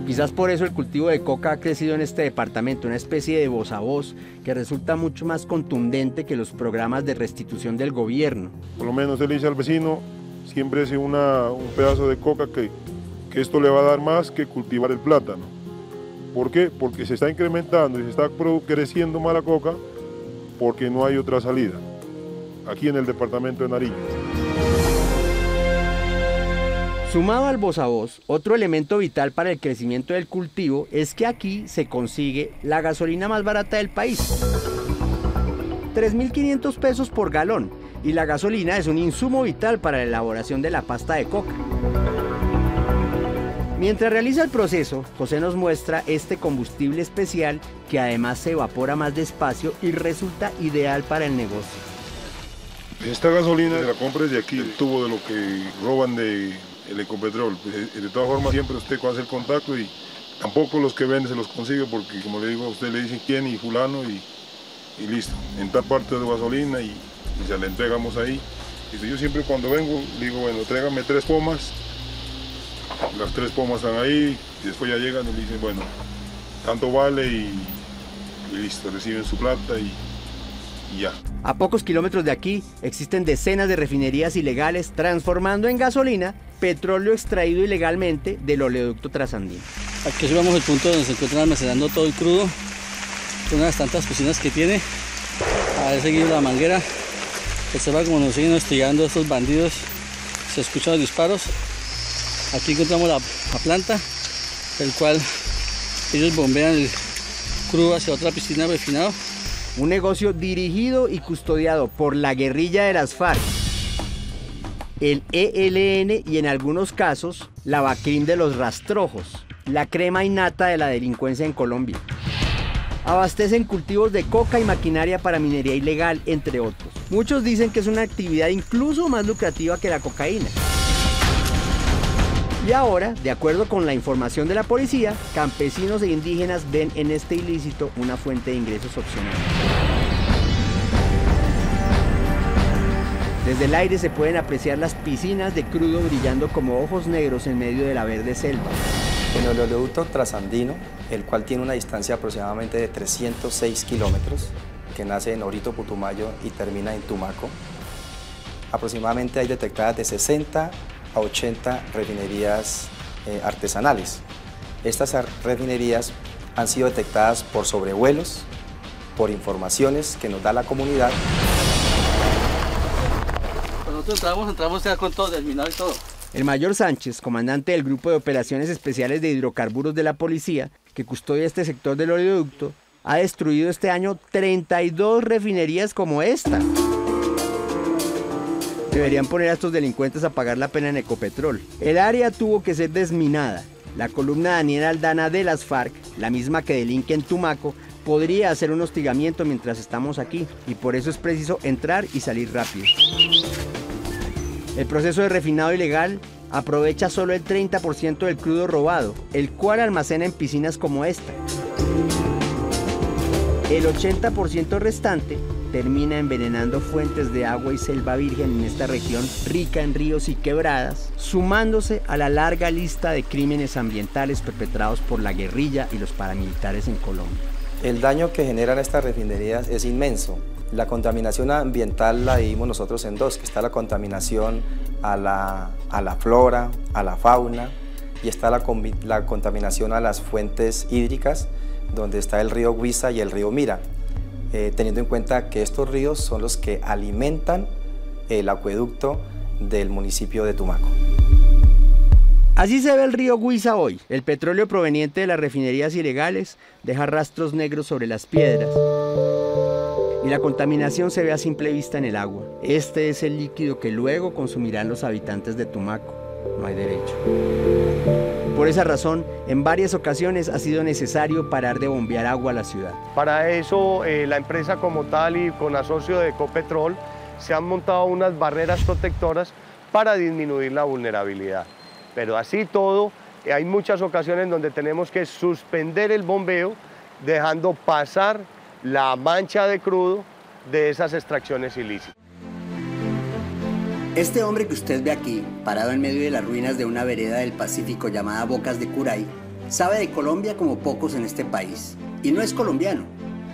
Quizás por eso el cultivo de coca ha crecido en este departamento, una especie de voz a voz que resulta mucho más contundente que los programas de restitución del gobierno. Por lo menos él dice al vecino, siempre es un pedazo de coca que esto le va a dar más que cultivar el plátano. ¿Por qué? Porque se está incrementando y se está creciendo más la coca porque no hay otra salida, aquí en el departamento de Nariño. Sumado al voz a voz, otro elemento vital para el crecimiento del cultivo es que aquí se consigue la gasolina más barata del país. 3.500 pesos por galón, y la gasolina es un insumo vital para la elaboración de la pasta de coca. Mientras realiza el proceso, José nos muestra este combustible especial que además se evapora más despacio y resulta ideal para el negocio. Esta gasolina la compra desde aquí, el tubo de lo que roban de Ecopetrol. De todas formas siempre usted hace el contacto y tampoco los que venden se los consigue porque como le digo a usted le dicen quién y fulano y listo. En tal parte de gasolina y se la entregamos ahí. Y yo siempre cuando vengo digo, bueno, tráigame 3 pomas. Las 3 pomas están ahí y después ya llegan y dicen, bueno, tanto vale y listo, reciben su plata y ya. A pocos kilómetros de aquí existen decenas de refinerías ilegales transformando en gasolina petróleo extraído ilegalmente del oleoducto trasandino. Aquí observamos el punto donde se encuentran almacenando todo el crudo, una de las tantas piscinas que tiene. A ver, seguido la manguera, observa como nos siguen hostigando estos bandidos, se escuchan los disparos. Aquí encontramos la planta, el cual ellos bombean el crudo hacia otra piscina refinado. Un negocio dirigido y custodiado por la guerrilla de las FARC, el ELN y en algunos casos la BACRIM de los rastrojos, la crema innata de la delincuencia en Colombia. Abastecen cultivos de coca y maquinaria para minería ilegal, entre otros. Muchos dicen que es una actividad incluso más lucrativa que la cocaína. Y ahora, de acuerdo con la información de la policía, campesinos e indígenas ven en este ilícito una fuente de ingresos opcional. Desde el aire se pueden apreciar las piscinas de crudo brillando como ojos negros en medio de la verde selva. En el oleoducto trasandino, el cual tiene una distancia aproximadamente de 306 kilómetros, que nace en Orito, Putumayo y termina en Tumaco, aproximadamente hay detectadas de 60 a 80 refinerías artesanales. Estas refinerías han sido detectadas por sobrevuelos por informaciones que nos da la comunidad. Cuando nosotros entramos ya con todo terminado y todo. El mayor Sánchez, comandante del Grupo de Operaciones Especiales de Hidrocarburos de la Policía, que custodia este sector del oleoducto, ha destruido este año 32 refinerías como esta. Deberían poner a estos delincuentes a pagar la pena en Ecopetrol. El área tuvo que ser desminada. La columna Daniel Aldana de las FARC, la misma que delinque en Tumaco, podría hacer un hostigamiento mientras estamos aquí, y por eso es preciso entrar y salir rápido. El proceso de refinado ilegal aprovecha solo el 30% del crudo robado, el cual almacena en piscinas como esta. El 80% restante termina envenenando fuentes de agua y selva virgen en esta región rica en ríos y quebradas, sumándose a la larga lista de crímenes ambientales perpetrados por la guerrilla y los paramilitares en Colombia. El daño que generan estas refinerías es inmenso. La contaminación ambiental la dividimos nosotros en dos, que está la contaminación a la flora, a la fauna, y está la contaminación a las fuentes hídricas, donde está el río Huiza y el río Mira, teniendo en cuenta que estos ríos son los que alimentan el acueducto del municipio de Tumaco. Así se ve el río Huiza hoy. El petróleo proveniente de las refinerías ilegales deja rastros negros sobre las piedras. Y la contaminación se ve a simple vista en el agua. Este es el líquido que luego consumirán los habitantes de Tumaco. No hay derecho. Por esa razón, en varias ocasiones ha sido necesario parar de bombear agua a la ciudad. Para eso, la empresa como tal y con asocio de Ecopetrol se han montado unas barreras protectoras para disminuir la vulnerabilidad. Pero así todo, hay muchas ocasiones donde tenemos que suspender el bombeo, dejando pasar la mancha de crudo de esas extracciones ilícitas. Este hombre que usted ve aquí, parado en medio de las ruinas de una vereda del Pacífico llamada Bocas de Curay, sabe de Colombia como pocos en este país. Y no es colombiano.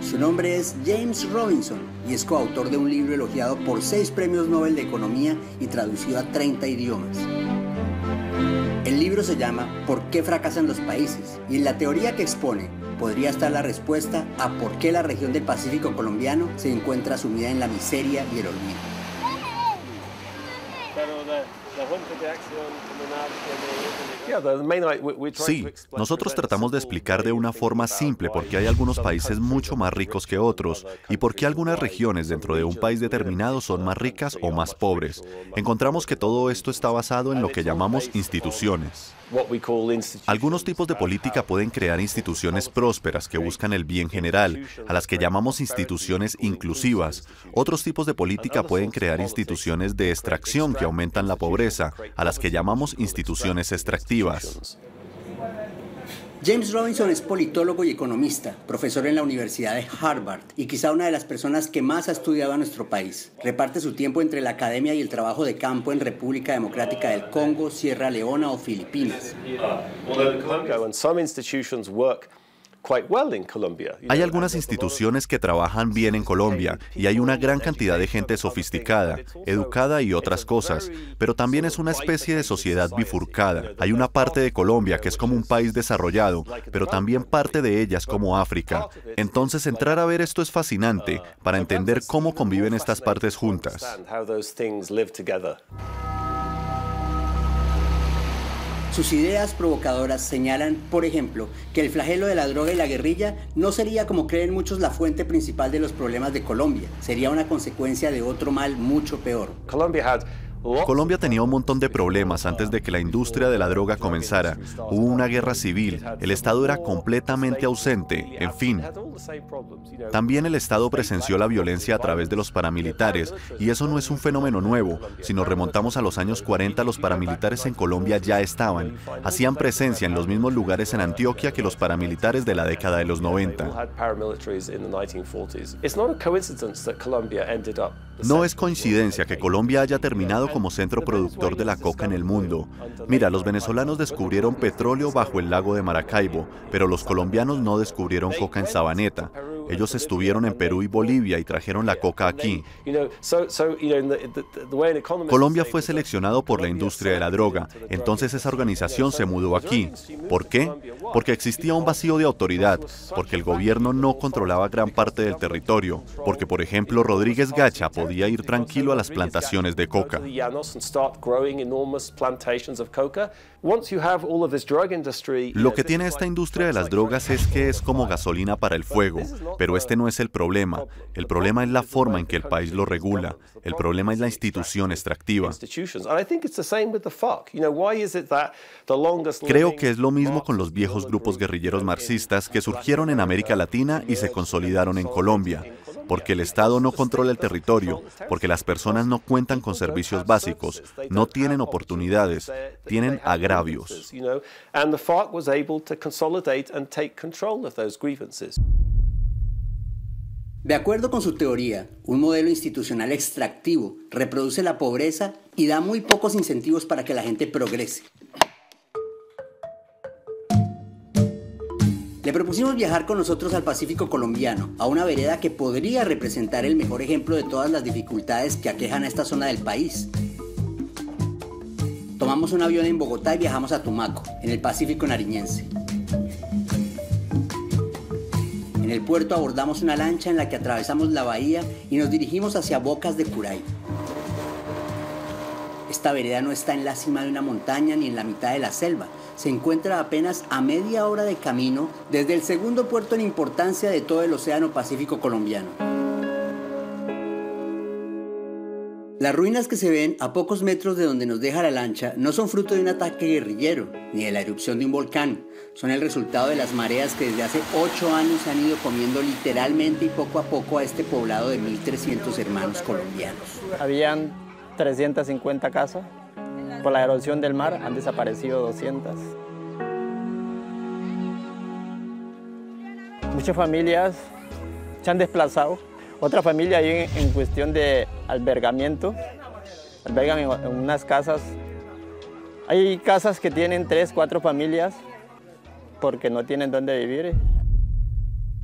Su nombre es James Robinson y es coautor de un libro elogiado por 6 premios Nobel de Economía y traducido a 30 idiomas. El libro se llama ¿Por qué fracasan los países? Y en la teoría que expone podría estar la respuesta a por qué la región del Pacífico colombiano se encuentra sumida en la miseria y el olvido. Sí, nosotros tratamos de explicar de una forma simple por qué hay algunos países mucho más ricos que otros y por qué algunas regiones dentro de un país determinado son más ricas o más pobres. Encontramos que todo esto está basado en lo que llamamos instituciones. Algunos tipos de política pueden crear instituciones prósperas que buscan el bien general, a las que llamamos instituciones inclusivas. Otros tipos de política pueden crear instituciones de extracción que aumentan la pobreza, a las que llamamos instituciones extractivas. James Robinson es politólogo y economista, profesor en la Universidad de Harvard y quizá una de las personas que más ha estudiado a nuestro país. Reparte su tiempo entre la academia y el trabajo de campo en República Democrática del Congo, Sierra Leona o Filipinas. Hay algunas instituciones que trabajan bien en Colombia y hay una gran cantidad de gente sofisticada, educada y otras cosas, pero también es una especie de sociedad bifurcada. Hay una parte de Colombia que es como un país desarrollado, pero también parte de ella es como África. Entonces entrar a ver esto es fascinante para entender cómo conviven estas partes juntas. Sus ideas provocadoras señalan, por ejemplo, que el flagelo de la droga y la guerrilla no sería, como creen muchos, la fuente principal de los problemas de Colombia. Sería una consecuencia de otro mal mucho peor. Colombia tenía un montón de problemas antes de que la industria de la droga comenzara. Hubo una guerra civil, el Estado era completamente ausente, en fin. También el Estado presenció la violencia a través de los paramilitares, y eso no es un fenómeno nuevo. Si nos remontamos a los años 40, los paramilitares en Colombia ya estaban. Hacían presencia en los mismos lugares en Antioquia que los paramilitares de la década de los 90. No es coincidencia que Colombia haya terminado como centro productor de la coca en el mundo. Mira, los venezolanos descubrieron petróleo bajo el lago de Maracaibo, pero los colombianos no descubrieron coca en Sabaneta. Ellos estuvieron en Perú y Bolivia y trajeron la coca aquí. Colombia fue seleccionado por la industria de la droga, entonces esa organización se mudó aquí. ¿Por qué? Porque existía un vacío de autoridad, porque el gobierno no controlaba gran parte del territorio, porque por ejemplo Rodríguez Gacha podía ir tranquilo a las plantaciones de coca. Lo que tiene esta industria de las drogas es que es como gasolina para el fuego, pero este no es el problema. El problema es la forma en que el país lo regula. El problema es la institución extractiva. Creo que es lo mismo con los viejos grupos guerrilleros marxistas que surgieron en América Latina y se consolidaron en Colombia. Porque el Estado no controla el territorio, porque las personas no cuentan con servicios básicos, no tienen oportunidades, tienen agravios. De acuerdo con su teoría, un modelo institucional extractivo reproduce la pobreza y da muy pocos incentivos para que la gente progrese. Le propusimos viajar con nosotros al Pacífico colombiano, a una vereda que podría representar el mejor ejemplo de todas las dificultades que aquejan a esta zona del país. Tomamos un avión en Bogotá y viajamos a Tumaco, en el Pacífico nariñense. En el puerto abordamos una lancha en la que atravesamos la bahía y nos dirigimos hacia Bocas de Curay. Esta vereda no está en la cima de una montaña ni en la mitad de la selva. Se encuentra apenas a media hora de camino desde el segundo puerto en importancia de todo el Océano Pacífico colombiano. Las ruinas que se ven a pocos metros de donde nos deja la lancha no son fruto de un ataque guerrillero, ni de la erupción de un volcán. Son el resultado de las mareas que desde hace 8 años han ido comiendo literalmente y poco a poco a este poblado de 1.300 hermanos colombianos. Habían 350 casas. Por la erosión del mar han desaparecido 200. Muchas familias se han desplazado. Otra familia ahí en cuestión de albergamiento. Albergan en unas casas. Hay casas que tienen 3, 4 familias porque no tienen dónde vivir.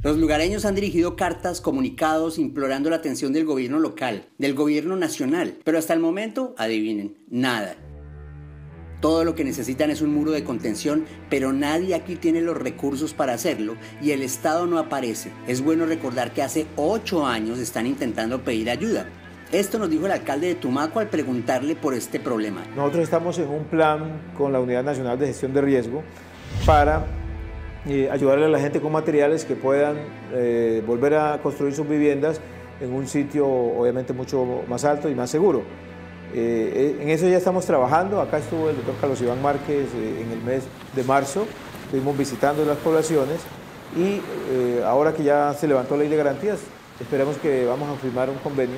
Los lugareños han dirigido cartas, comunicados, implorando la atención del gobierno local, del gobierno nacional, pero hasta el momento, adivinen, nada. Todo lo que necesitan es un muro de contención, pero nadie aquí tiene los recursos para hacerlo y el Estado no aparece. Es bueno recordar que hace 8 años están intentando pedir ayuda. Esto nos dijo el alcalde de Tumaco al preguntarle por este problema. Nosotros estamos en un plan con la Unidad Nacional de Gestión de Riesgo para ayudarle a la gente con materiales que puedan volver a construir sus viviendas en un sitio obviamente mucho más alto y más seguro. En eso ya estamos trabajando. Acá estuvo el doctor Carlos Iván Márquez en el mes de marzo, estuvimos visitando las poblaciones y ahora que ya se levantó la ley de garantías, esperamos que vamos a firmar un convenio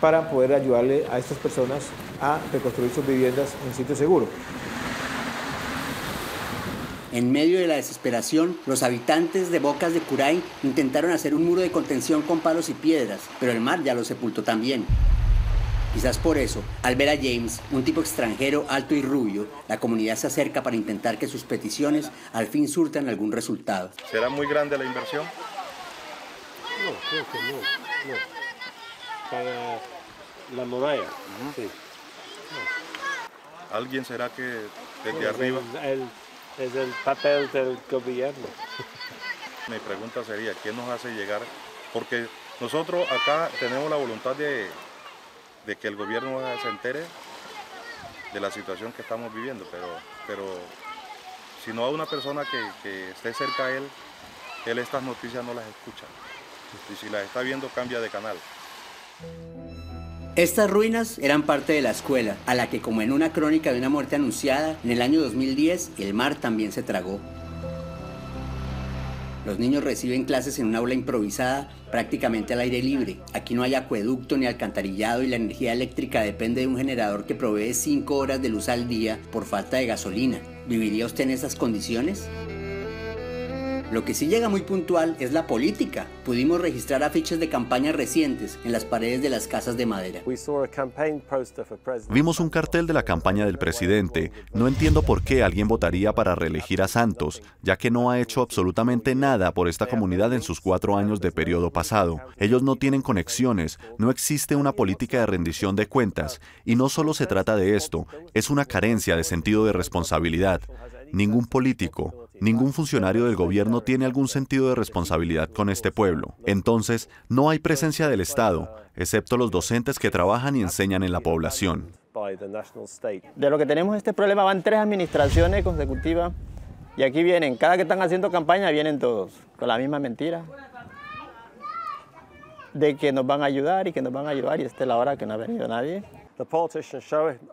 para poder ayudarle a estas personas a reconstruir sus viviendas en sitio seguro. En medio de la desesperación, los habitantes de Bocas de Curay intentaron hacer un muro de contención con palos y piedras, pero el mar ya lo sepultó también. Quizás por eso, al ver a James, un tipo extranjero alto y rubio, la comunidad se acerca para intentar que sus peticiones al fin surtan algún resultado. ¿Será muy grande la inversión? No, creo que no. Para la muralla, sí. No. ¿Alguien será que desde arriba? Es el papel del gobierno. Mi pregunta sería, ¿quién nos hace llegar? Porque nosotros acá tenemos la voluntad de que el gobierno se entere de la situación que estamos viviendo, pero si no hay una persona que esté cerca a él estas noticias no las escucha. Y si las está viendo, cambia de canal. Estas ruinas eran parte de la escuela, a la que, como en una crónica de una muerte anunciada, en el año 2010, el mar también se tragó. Los niños reciben clases en una aula improvisada, prácticamente al aire libre. Aquí no hay acueducto ni alcantarillado y la energía eléctrica depende de un generador que provee 5 horas de luz al día por falta de gasolina. ¿Viviría usted en esas condiciones? Lo que sí llega muy puntual es la política. Pudimos registrar afiches de campañas recientes en las paredes de las casas de madera. Vimos un cartel de la campaña del presidente. No entiendo por qué alguien votaría para reelegir a Santos, ya que no ha hecho absolutamente nada por esta comunidad en sus 4 años de periodo pasado. Ellos no tienen conexiones, no existe una política de rendición de cuentas. Y no solo se trata de esto, es una carencia de sentido de responsabilidad. Ningún político, ningún funcionario del gobierno tiene algún sentido de responsabilidad con este pueblo. Entonces, no hay presencia del Estado, excepto los docentes que trabajan y enseñan en la población. De lo que tenemos este problema van 3 administraciones consecutivas y aquí vienen, cada que están haciendo campaña vienen todos con la misma mentira de que nos van a ayudar y que nos van a ayudar y esta es la hora que no ha venido nadie.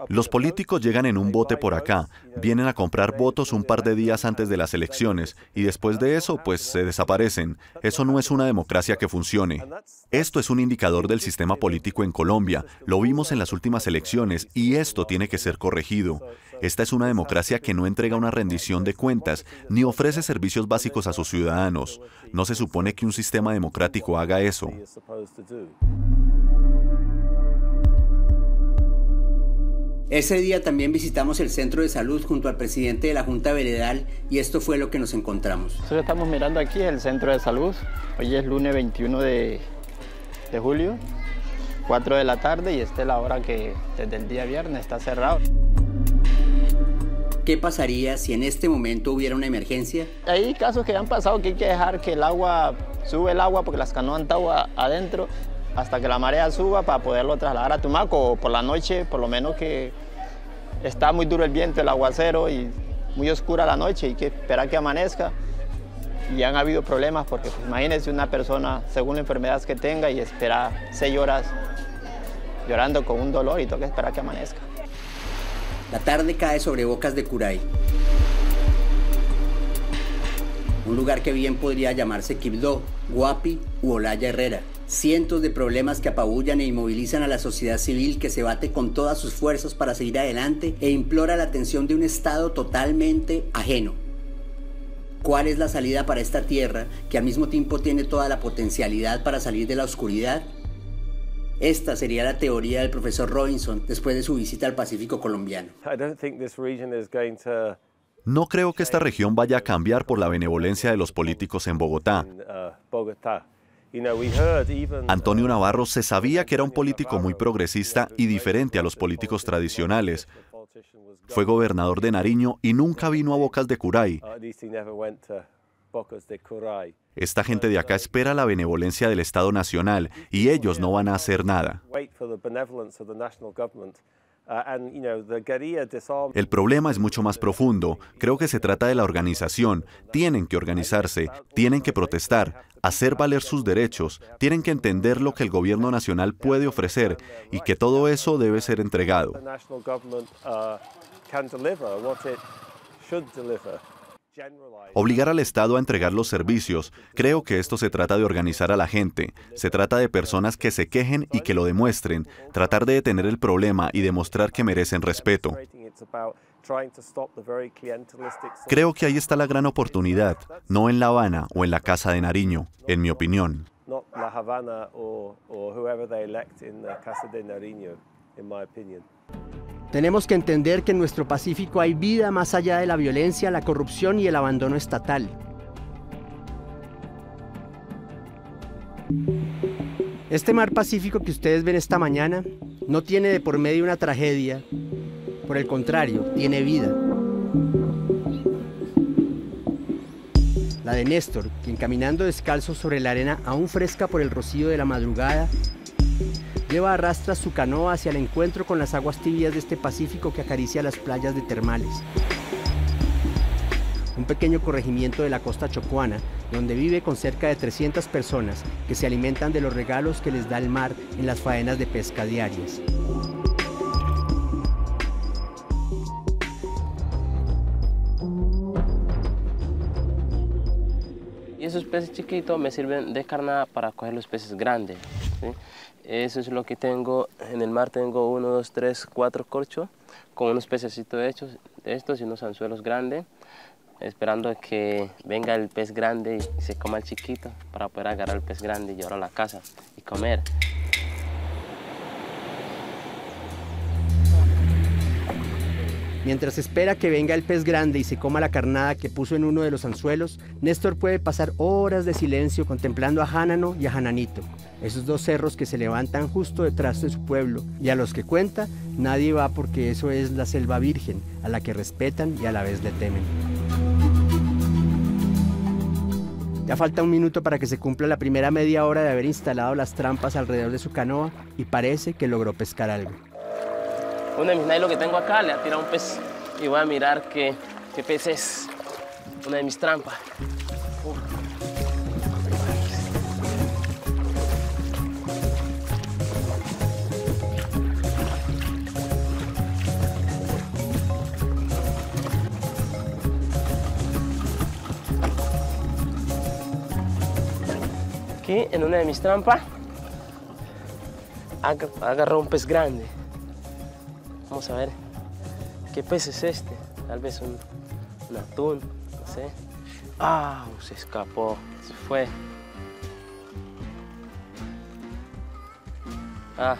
Los políticos llegan en un bote por acá, vienen a comprar votos un par de días antes de las elecciones y después de eso, pues se desaparecen. Eso no es una democracia que funcione. Esto es un indicador del sistema político en Colombia. Lo vimos en las últimas elecciones y esto tiene que ser corregido. Esta es una democracia que no entrega una rendición de cuentas ni ofrece servicios básicos a sus ciudadanos. No se supone que un sistema democrático haga eso. Ese día también visitamos el centro de salud junto al presidente de la Junta Veredal y esto fue lo que nos encontramos. Nosotros estamos mirando aquí el centro de salud. Hoy es lunes 21 de julio, 4 de la tarde y esta es la hora que desde el día viernes está cerrado. ¿Qué pasaría si en este momento hubiera una emergencia? Hay casos que han pasado que hay que dejar que sube el agua porque las canoas han estado adentro hasta que la marea suba para poderlo trasladar a Tumaco o por la noche, por lo menos que está muy duro el viento, el aguacero y muy oscura la noche y hay que esperar que amanezca. Y han habido problemas porque pues, imagínense una persona según la enfermedad que tenga y espera 6 horas llorando con un dolor y toca esperar que amanezca. La tarde cae sobre Bocas de Curay, un lugar que bien podría llamarse Quibdó, Guapi u Olaya Herrera. Cientos de problemas que apabullan e inmovilizan a la sociedad civil que se bate con todas sus fuerzas para seguir adelante e implora la atención de un Estado totalmente ajeno. ¿Cuál es la salida para esta tierra que al mismo tiempo tiene toda la potencialidad para salir de la oscuridad? Esta sería la teoría del profesor Robinson después de su visita al Pacífico colombiano. No creo que esta región vaya a cambiar por la benevolencia de los políticos en Bogotá. Antonio Navarro se sabía que era un político muy progresista y diferente a los políticos tradicionales. Fue gobernador de Nariño y nunca vino a Bocas de Curay. Esta gente de acá espera la benevolencia del Estado Nacional y ellos no van a hacer nada. El problema es mucho más profundo. Creo que se trata de la organización. Tienen que organizarse, tienen que protestar, hacer valer sus derechos, tienen que entender lo que el gobierno nacional puede ofrecer y que todo eso debe ser entregado. Obligar al Estado a entregar los servicios. Creo que esto se trata de organizar a la gente. Se trata de personas que se quejen y que lo demuestren. Tratar de detener el problema y demostrar que merecen respeto. Creo que ahí está la gran oportunidad, no en La Habana o en la Casa de Nariño, en mi opinión. Tenemos que entender que en nuestro Pacífico hay vida más allá de la violencia, la corrupción y el abandono estatal. Este mar Pacífico que ustedes ven esta mañana no tiene de por medio una tragedia, por el contrario, tiene vida. La de Néstor, quien caminando descalzo sobre la arena aún fresca por el rocío de la madrugada, lleva a rastras su canoa hacia el encuentro con las aguas tibias de este Pacífico que acaricia las playas de Termales. Un pequeño corregimiento de la costa chocuana, donde vive con cerca de 300 personas que se alimentan de los regalos que les da el mar en las faenas de pesca diarias. Y esos peces chiquitos me sirven de carnada para coger los peces grandes, ¿sí? Eso es lo que tengo en el mar. Tengo 1, 2, 3, 4 corchos con unos pececitos hechos de estos y unos anzuelos grandes. esperando que venga el pez grande y se coma el chiquito para poder agarrar el pez grande y llevarlo a la casa y comer. Mientras espera que venga el pez grande y se coma la carnada que puso en uno de los anzuelos, Néstor puede pasar horas de silencio contemplando a Jánano y a Jananito, esos dos cerros que se levantan justo detrás de su pueblo y a los que cuenta nadie va porque eso es la selva virgen, a la que respetan y a la vez le temen. Ya falta un minuto para que se cumpla la primera media hora de haber instalado las trampas alrededor de su canoa y parece que logró pescar algo. Uno de mis nailos que tengo acá le ha tirado un pez y voy a mirar qué pez es. Una de mis trampas. Aquí en una de mis trampas agarró un pez grande. Vamos a ver qué pez es este. Tal vez un atún, no sé. ¡Ah! Se escapó, se fue. ¡Ah!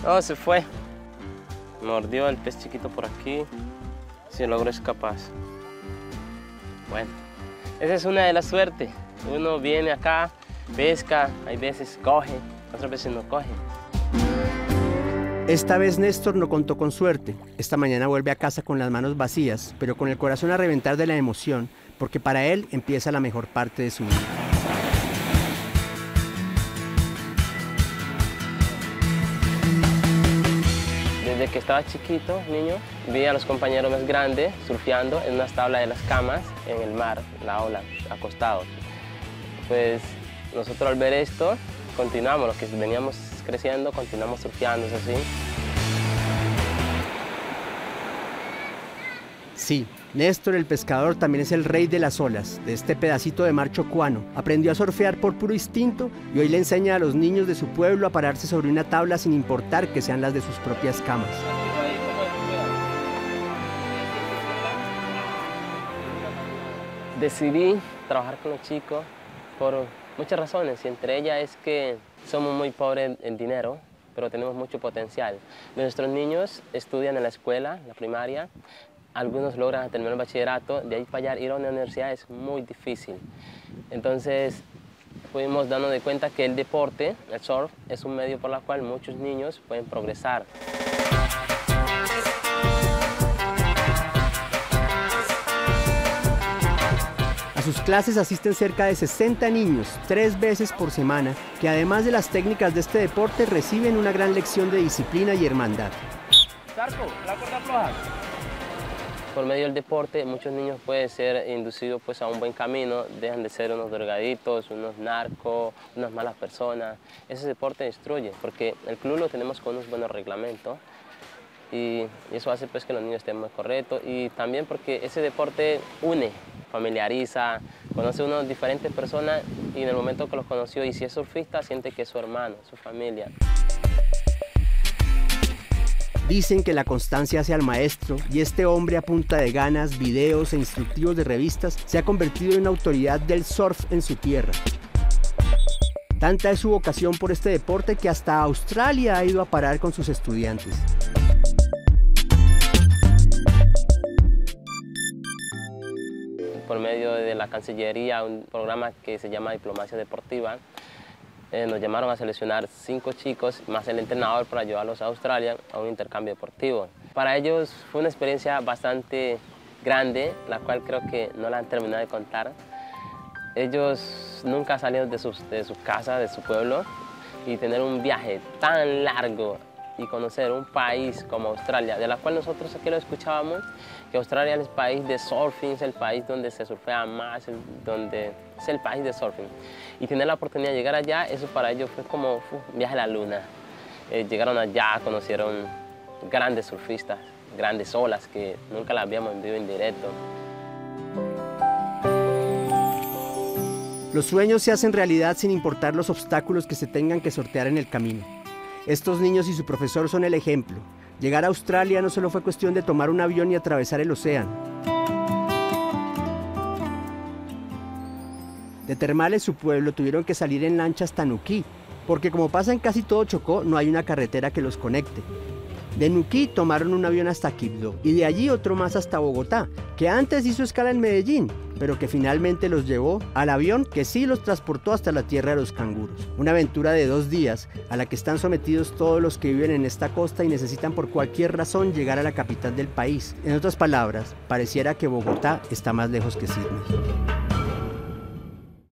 No, se fue. Mordió el pez chiquito por aquí. Se logró escapar. Bueno, esa es una de las suertes. Uno viene acá, pesca, hay veces coge, otras veces no coge. Esta vez Néstor no contó con suerte. Esta mañana vuelve a casa con las manos vacías, pero con el corazón a reventar de la emoción, porque para él empieza la mejor parte de su vida. Desde que estaba chiquito, niño, vi a los compañeros más grandes surfeando en unas tablas de las camas en el mar, la ola, acostados. Pues nosotros al ver esto, continuamos, los que veníamos creciendo, continuamos surfeando, ¿es así? Sí, Néstor el pescador también es el rey de las olas, de este pedacito de mar chocuano. Aprendió a surfear por puro instinto y hoy le enseña a los niños de su pueblo a pararse sobre una tabla sin importar que sean las de sus propias camas. Decidí trabajar con los chicos por muchas razones, y entre ellas es que somos muy pobres en dinero, pero tenemos mucho potencial. Nuestros niños estudian en la escuela, la primaria, algunos logran terminar el bachillerato, de ahí para allá ir a una universidad es muy difícil. Entonces fuimos dando de cuenta que el deporte, el surf, es un medio por el cual muchos niños pueden progresar. A sus clases asisten cerca de 60 niños, 3 veces por semana, que además de las técnicas de este deporte reciben una gran lección de disciplina y hermandad. Zarco, la cuerda floja. Por medio del deporte, muchos niños pueden ser inducidos pues, a un buen camino, dejan de ser unos drogaditos, unos narcos, unas malas personas. Ese deporte destruye, porque el club lo tenemos con unos buenos reglamentos y eso hace pues, que los niños estén más correctos, y también porque ese deporte une, familiariza, conoce a unas diferentes personas y en el momento que los conoció, y si es surfista, siente que es su hermano, su familia. Dicen que la constancia hace al maestro, y este hombre a punta de ganas, videos e instructivos de revistas se ha convertido en una autoridad del surf en su tierra. Tanta es su vocación por este deporte que hasta Australia ha ido a parar con sus estudiantes. Por medio de la Cancillería, un programa que se llama Diplomacia Deportiva, nos llamaron a seleccionar 5 chicos más el entrenador para llevarlos a Australia a un intercambio deportivo. Para ellos fue una experiencia bastante grande, la cual creo que no la han terminado de contar. Ellos nunca salieron de su casa, de su pueblo, y tener un viaje tan largo y conocer un país como Australia, de la cual nosotros aquí lo escuchábamos, que Australia es el país de surfing, es el país donde se surfea más, es el país de surfing. Y tener la oportunidad de llegar allá, eso para ellos fue como un viaje a la luna. Llegaron allá, conocieron grandes surfistas, grandes olas que nunca las habíamos en vivo en directo. Los sueños se hacen realidad sin importar los obstáculos que se tengan que sortear en el camino. Estos niños y su profesor son el ejemplo. Llegar a Australia no solo fue cuestión de tomar un avión y atravesar el océano. De Termales, su pueblo, tuvieron que salir en lancha hasta Nuquí, porque como pasa en casi todo Chocó, no hay una carretera que los conecte. De Nuquí tomaron un avión hasta Quibdó y de allí otro más hasta Bogotá, que antes hizo escala en Medellín, pero que finalmente los llevó al avión que sí los transportó hasta la tierra de los canguros. Una aventura de 2 días a la que están sometidos todos los que viven en esta costa y necesitan por cualquier razón llegar a la capital del país. En otras palabras, pareciera que Bogotá está más lejos que Sydney.